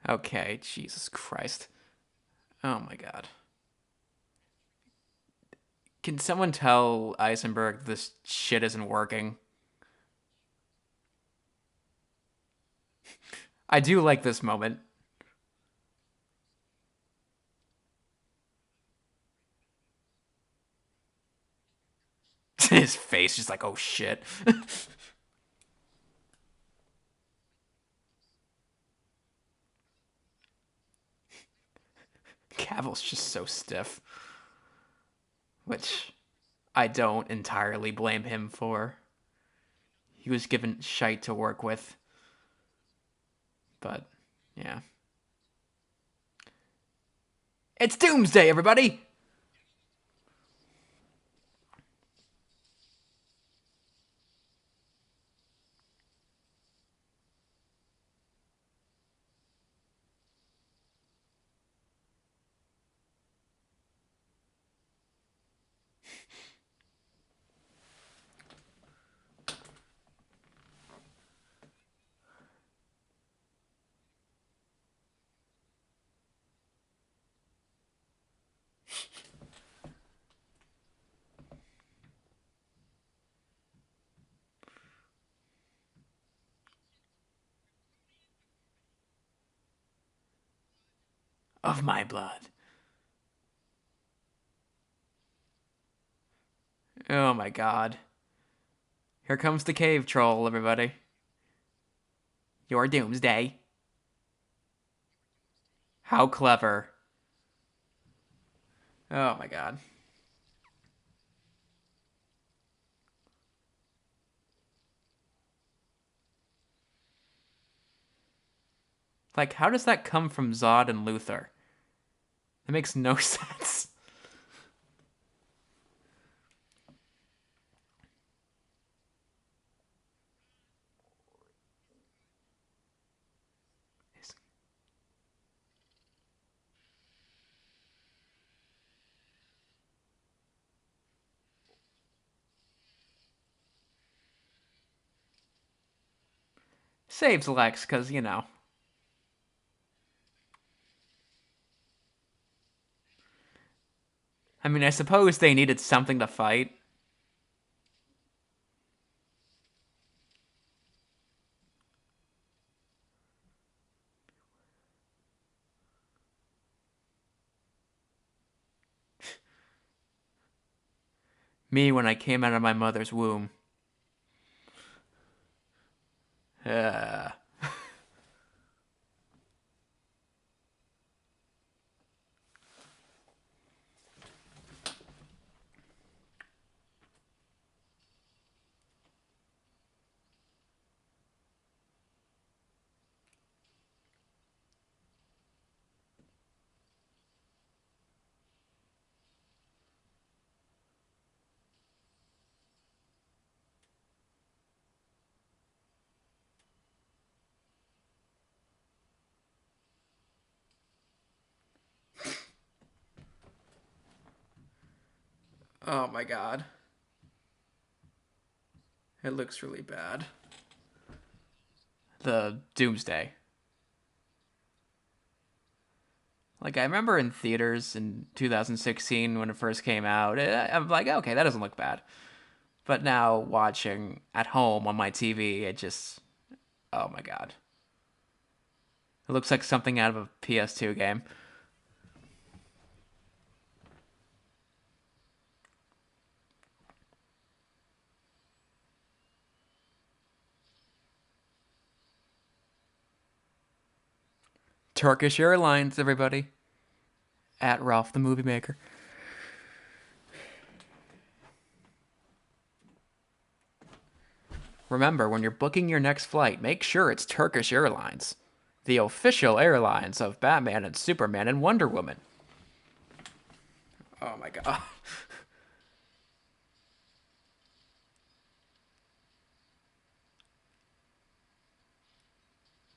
Okay, Jesus Christ. Oh my god. Can someone tell Eisenberg this shit isn't working? I do like this moment. His face just like, oh shit. Cavill's just so stiff. Which I don't entirely blame him for. He was given shite to work with. But, yeah. It's Doomsday, everybody! Of my blood. Oh my god. Here comes the cave troll, everybody. Your doomsday. How clever. Oh my god. Like, how does that come from Zod and Luthor? That makes no sense. Saves Lex, because, you know. I mean, I suppose they needed something to fight. Me when I came out of my mother's womb. Uh, oh my god. It looks really bad. The Doomsday. Like, I remember in theaters in 2016 when it first came out, I'm like, okay, that doesn't look bad. But now watching at home on my TV, it just, oh my god. It looks like something out of a PS2 game. Turkish Airlines, everybody. At Ralph the Movie Maker. Remember, when you're booking your next flight, make sure it's Turkish Airlines, the official airlines of Batman and Superman and Wonder Woman. Oh my god.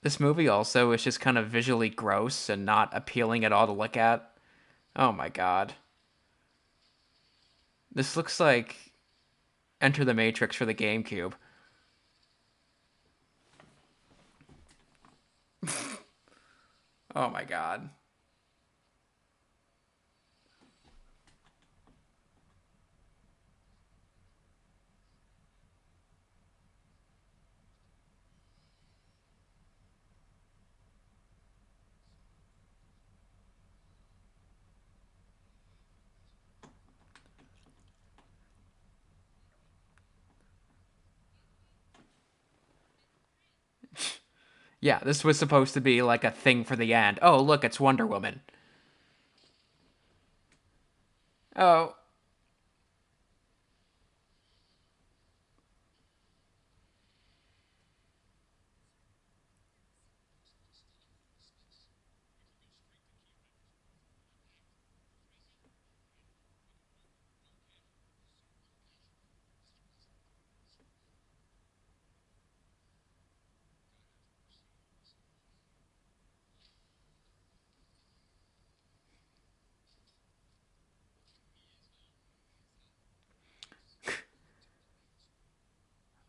This movie also is just kind of visually gross and not appealing at all to look at. Oh my god. This looks like Enter the Matrix for the GameCube. Oh my god. Yeah, this was supposed to be like a thing for the end. Oh, look, it's Wonder Woman. Oh,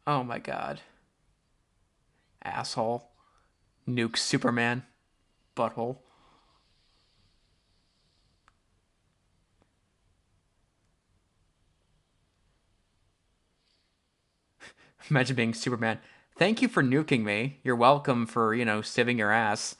Oh my god. Asshole. Nuke Superman. Butthole. Imagine being Superman. Thank you for nuking me. You're welcome for, saving your ass.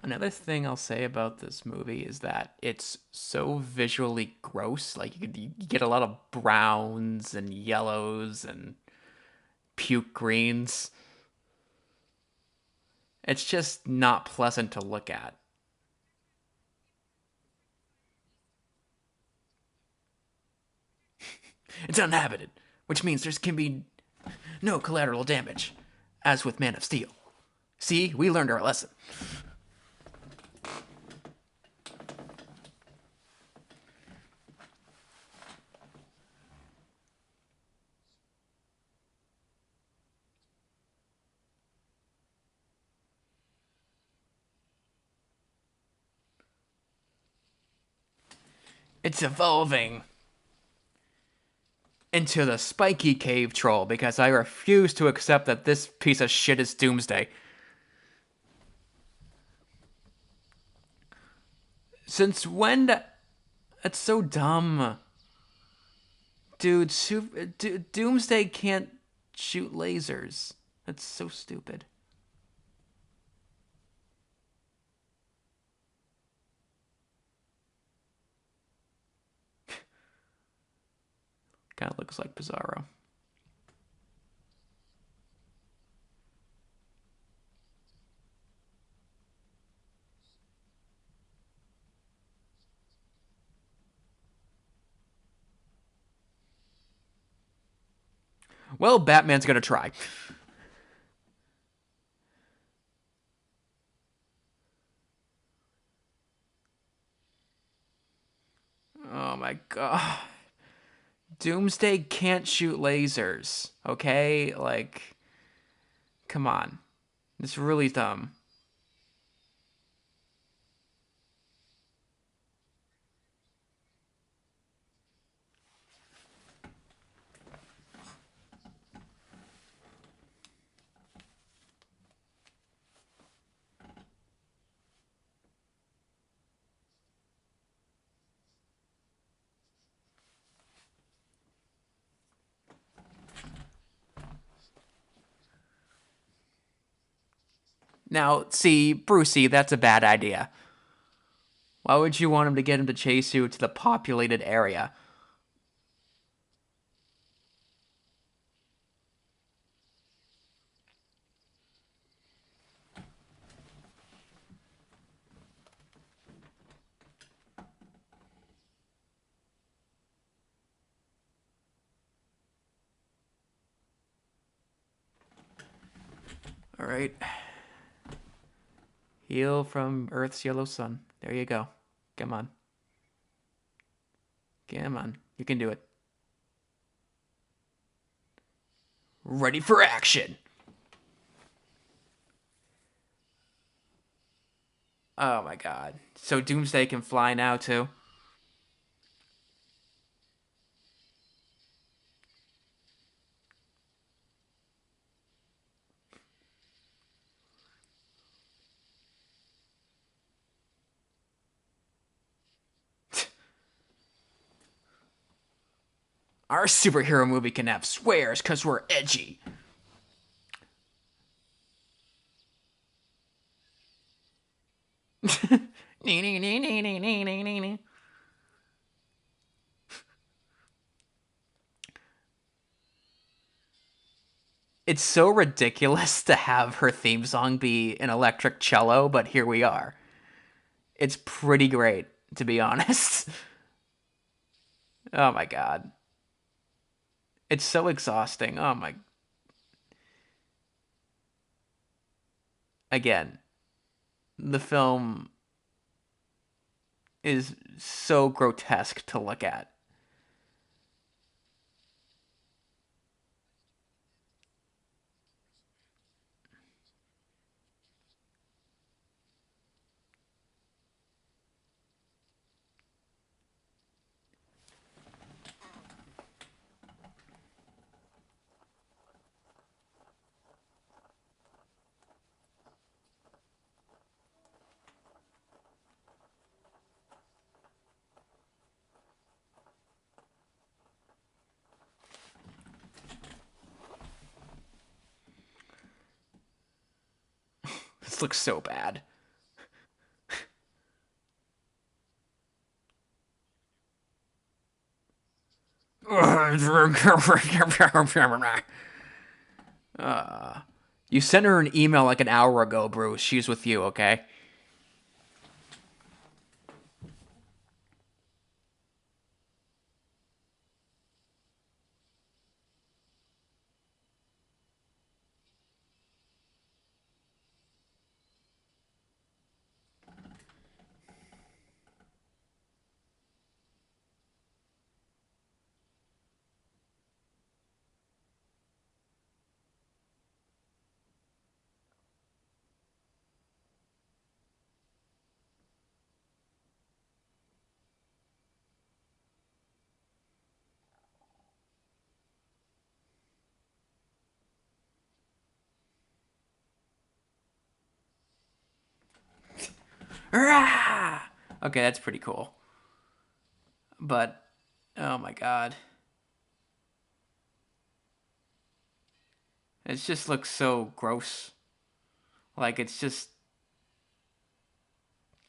Another thing I'll say about this movie is that it's so visually gross. Like you get a lot of browns and yellows and puke greens. It's just not pleasant to look at. It's uninhabited, which means there can be no collateral damage, as with Man of Steel. See, we learned our lesson. It's evolving into the spiky cave troll because I refuse to accept that this piece of shit is Doomsday. Since when? That's so dumb. Dude, Doomsday can't shoot lasers. That's so stupid. Kind of looks like Pizarro. Well, Batman's gonna try. Oh my god. Doomsday can't shoot lasers, okay? Like, come on. It's really dumb. Now, see, Brucey, that's a bad idea. Why would you want him to get him to chase you to the populated area? Alright. Heal from Earth's yellow sun. There you go. Come on. Come on. You can do it. Ready for action! Oh my god. So Doomsday can fly now, too? Our superhero movie can have swears because we're edgy. it's so ridiculous to have her theme song be an electric cello, but here we are. It's pretty great, to be honest. Oh my god. It's so exhausting. Oh my. Again, the film is so grotesque to look at. This looks so bad. You sent her an email like an hour ago, Bruce. She's with you, okay? Okay, that's pretty cool. But, oh my god. It just looks so gross. Like, it's just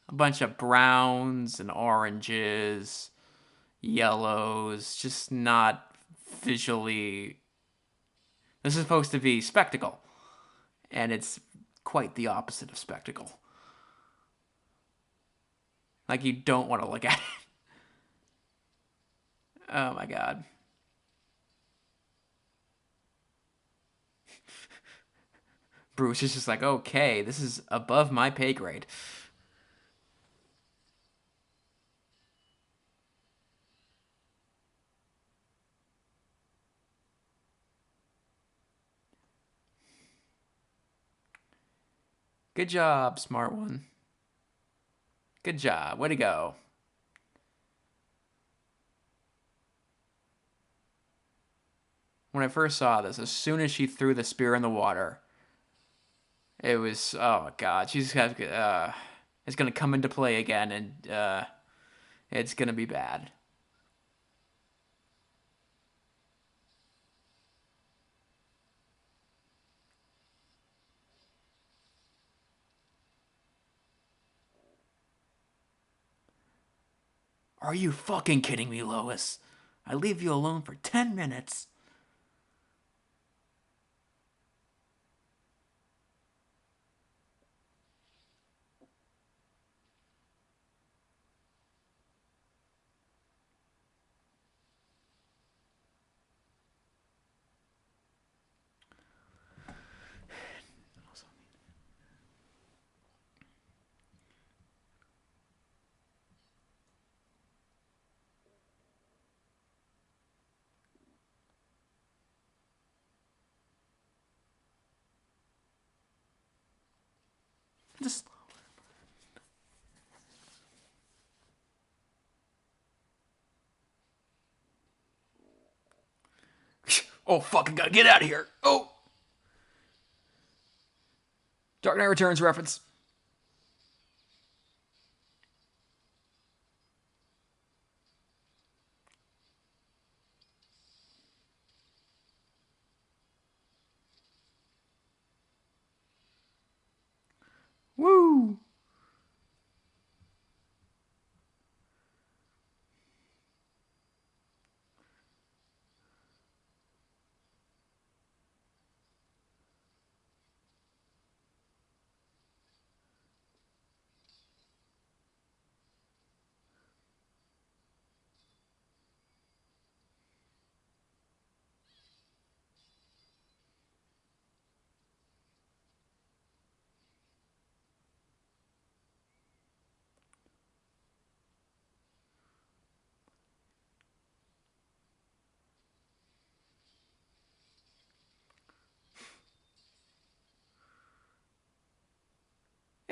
a bunch of browns and oranges, yellows, just not visually. This is supposed to be spectacle, and it's quite the opposite of spectacle. Like, you don't want to look at it. Oh my god. Bruce is just like, okay, this is above my pay grade. Good job, smart one. Good job. Way to go. When I first saw this, as soon as she threw the spear in the water, it was, oh my god, it's gonna come into play again, and it's gonna be bad. Are you fucking kidding me, Lois? I leave you alone for 10 minutes. Just. Oh, fucking gotta get out of here. Oh! Dark Knight Returns reference. Woo!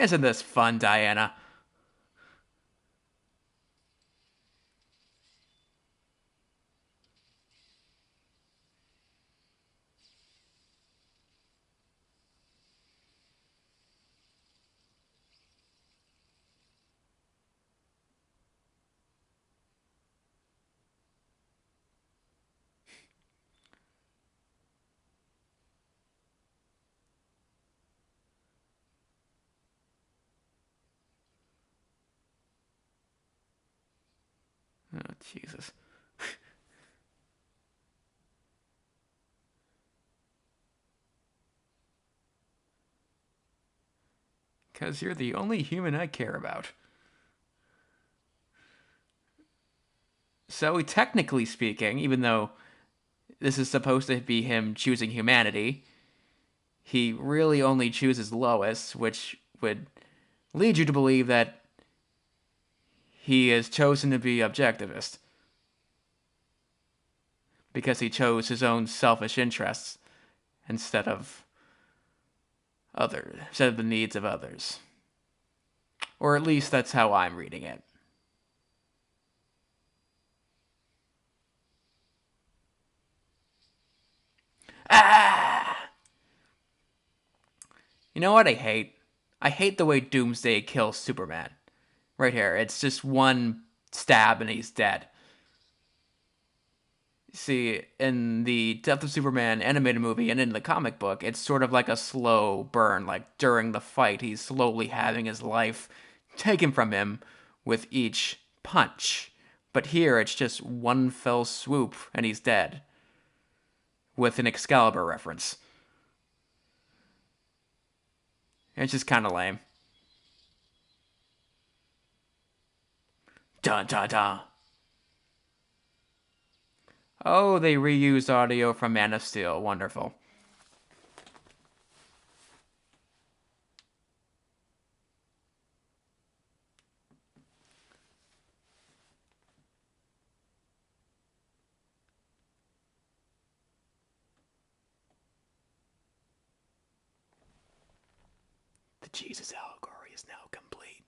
Isn't this fun, Diana? Oh, Jesus. Because you're the only human I care about. So, technically speaking, even though this is supposed to be him choosing humanity, he really only chooses Lois, which would lead you to believe that he has chosen to be objectivist because he chose his own selfish interests instead of instead of the needs of others. Or at least that's how I'm reading it. Ah! You know what I hate? I hate the way Doomsday kills Superman. Right here, it's just one stab and he's dead. See, in the Death of Superman animated movie and in the comic book, it's sort of like a slow burn. Like during the fight, he's slowly having his life taken from him with each punch. But here, it's just one fell swoop and he's dead. With an Excalibur reference. It's just kind of lame. Dun dun dun. Oh, they reused audio from Man of Steel. Wonderful. The Jesus allegory is now complete.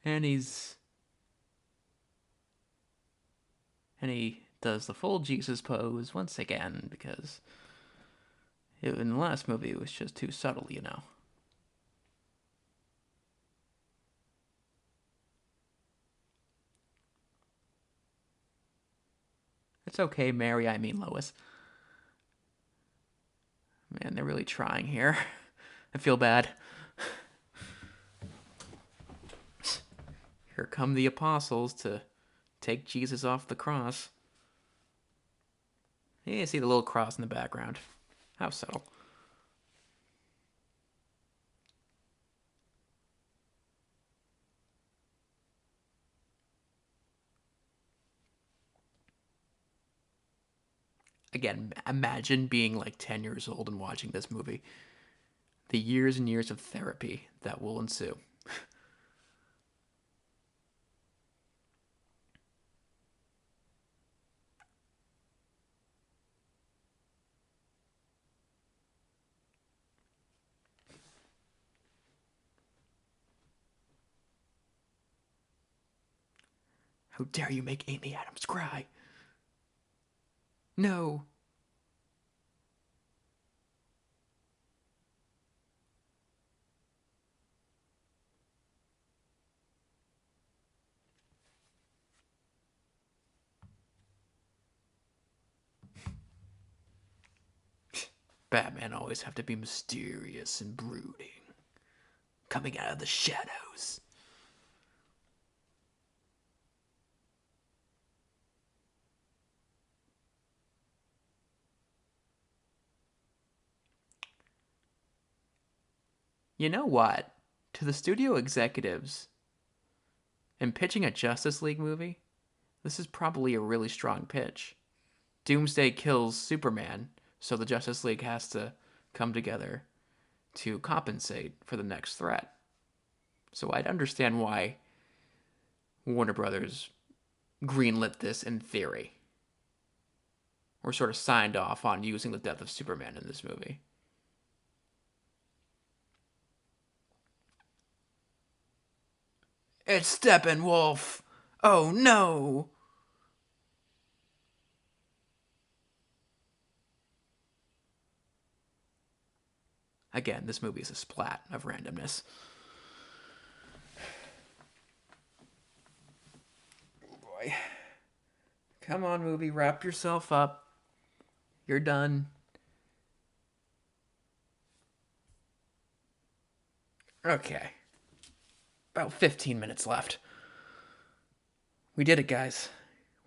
And he does the full Jesus pose once again because in the last movie it was just too subtle, you know. It's okay, Mary, I mean Lois. Man, they're really trying here. I feel bad. Here come the apostles to take Jesus off the cross. Yeah, you see the little cross in the background. How subtle. Again, imagine being like 10 years old and watching this movie. The years and years of therapy that will ensue. How dare you make Amy Adams cry? No. Batman always have to be mysterious and brooding, coming out of the shadows. You know what? To the studio executives, in pitching a Justice League movie, this is probably a really strong pitch. Doomsday kills Superman, so the Justice League has to come together to compensate for the next threat. So I'd understand why Warner Brothers greenlit this in theory. or sort of signed off on using the death of Superman in this movie. It's Steppenwolf! Oh no! Again, this movie is a splat of randomness. Oh boy. Come on, movie, wrap yourself up. You're done. Okay. About 15 minutes left. We did it, guys.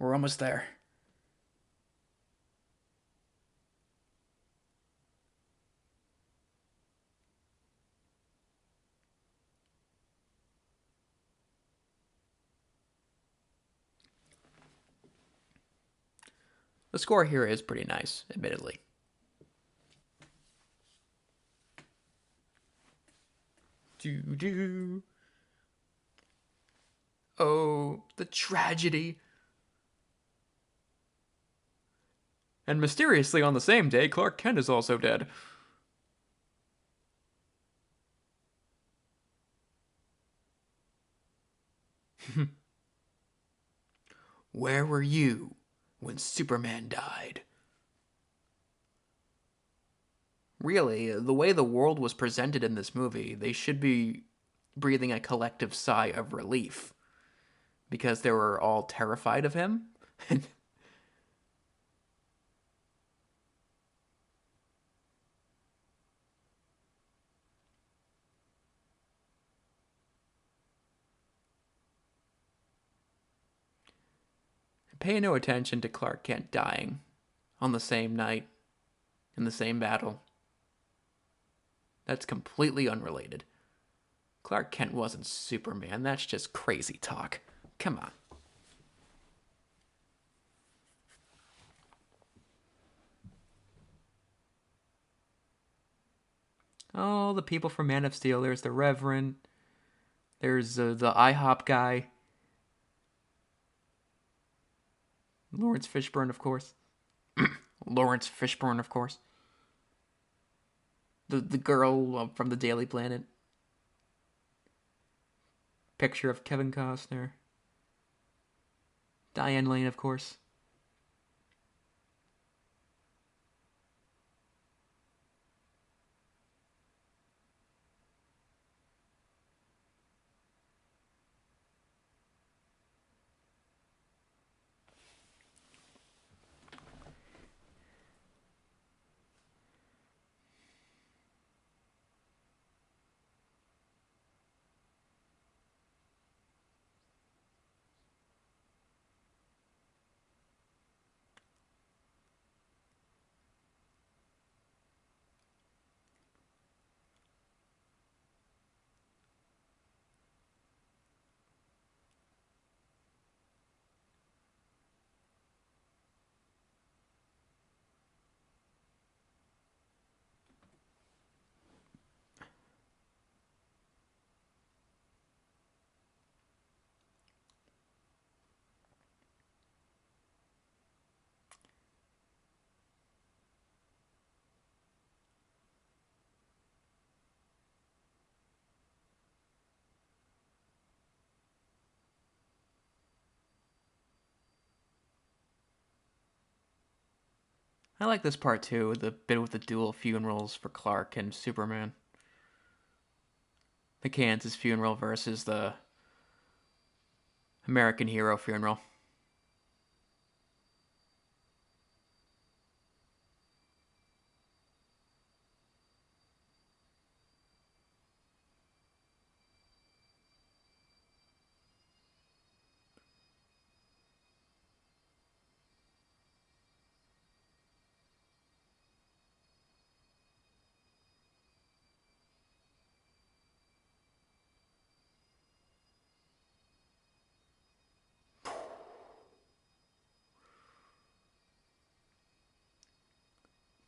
We're almost there. The score here is pretty nice, admittedly. Do. Oh, the tragedy. And mysteriously, on the same day, Clark Kent is also dead. Where were you when Superman died? Really, the way the world was presented in this movie, they should be breathing a collective sigh of relief because they were all terrified of him. Pay no attention to Clark Kent dying on the same night in the same battle. That's completely unrelated. Clark Kent wasn't Superman. That's just crazy talk. Come on. Oh, the people from Man of Steel. There's the Reverend. There's the IHOP guy. Lawrence Fishburne, of course. Lawrence Fishburne, of course. The girl from the Daily Planet. Picture of Kevin Costner. Diane Lane, of course. I like this part too, the bit with the dual funerals for Clark and Superman. The Kansas funeral versus the American hero funeral.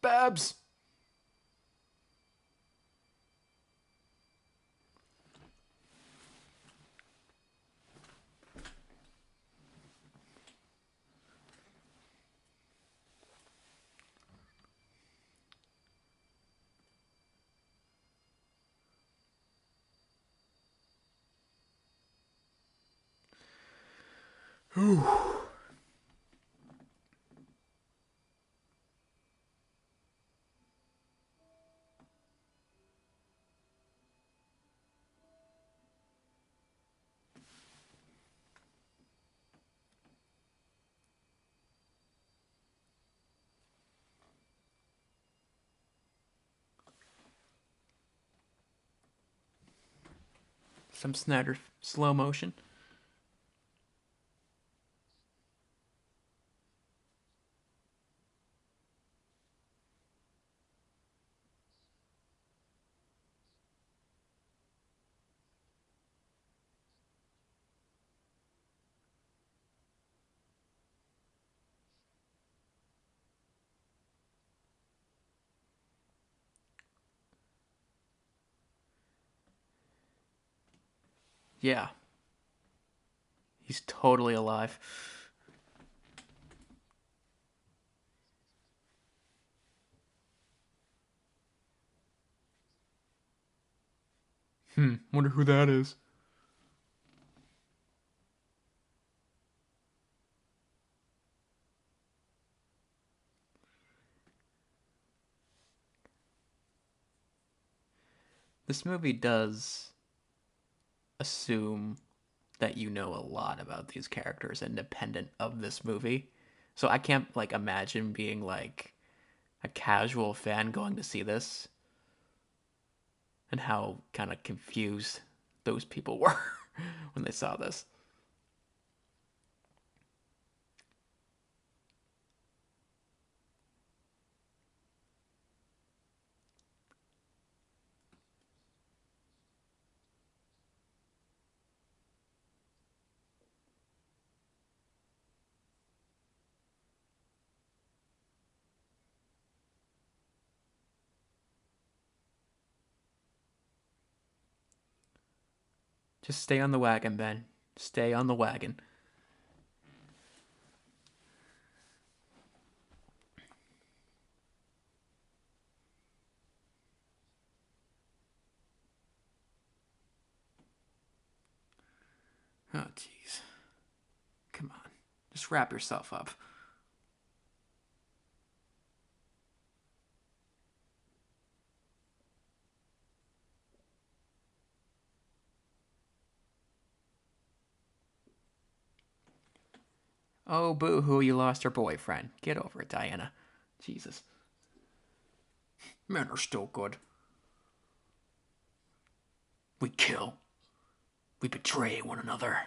Babs! Some Snyder slow motion. Yeah, he's totally alive. Wonder who that is. This movie does assume that you know a lot about these characters independent of this movie. So I can't like imagine being like a casual fan going to see this and how kind of confused those people were when they saw this. Just stay on the wagon, Ben. Stay on the wagon. Oh, jeez. Come on. Just wrap yourself up. Oh, boo hoo, you lost your boyfriend. Get over it, Diana. Jesus. Men are still good. We kill. We betray one another.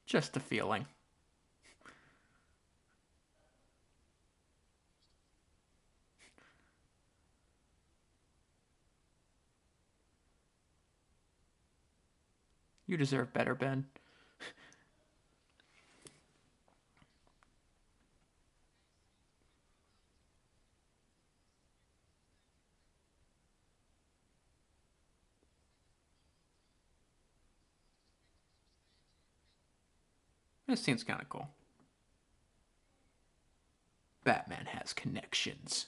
Just a feeling. You deserve better, Ben. This seems kind of cool. Batman has connections.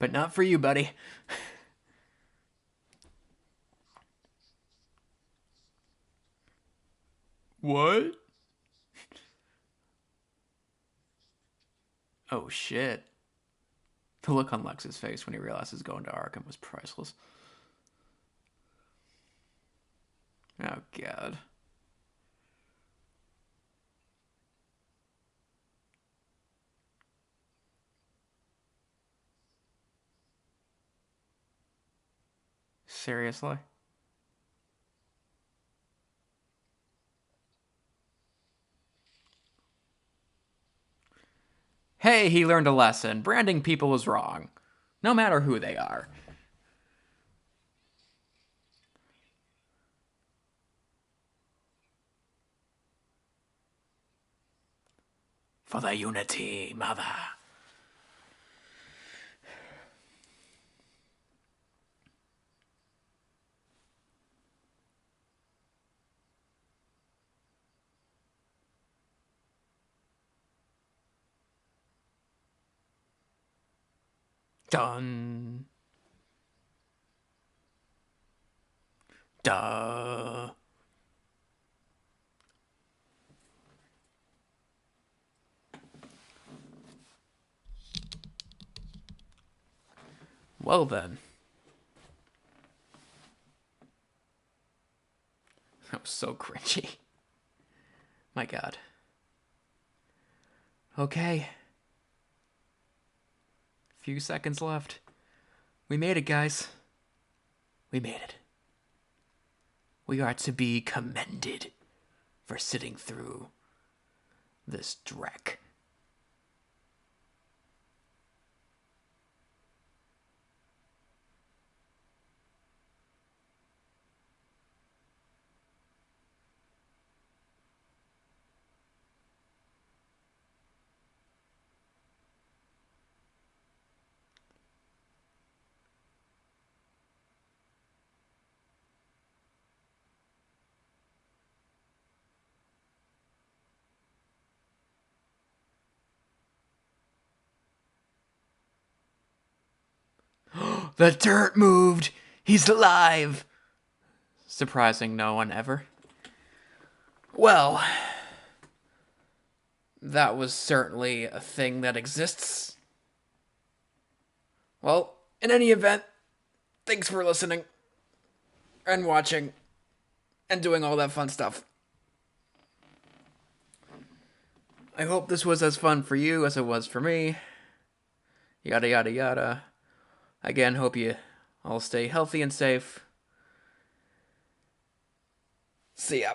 But not for you, buddy. What? Oh, shit. The look on Lex's face when he realizes going to Arkham was priceless. Oh, God. Seriously? Hey, he learned a lesson. Branding people is wrong. No matter who they are. For the unity, mother. Dun. Duh. Well then. That was so cringy. My God. Okay. Few seconds left. We made it, guys. We made it. We are to be commended for sitting through this dreck. The dirt moved! He's alive! Surprising no one ever. Well, that was certainly a thing that exists. Well, in any event, thanks for listening and watching and doing all that fun stuff. I hope this was as fun for you as it was for me. Yada, yada, yada. Again, hope you all stay healthy and safe. See ya.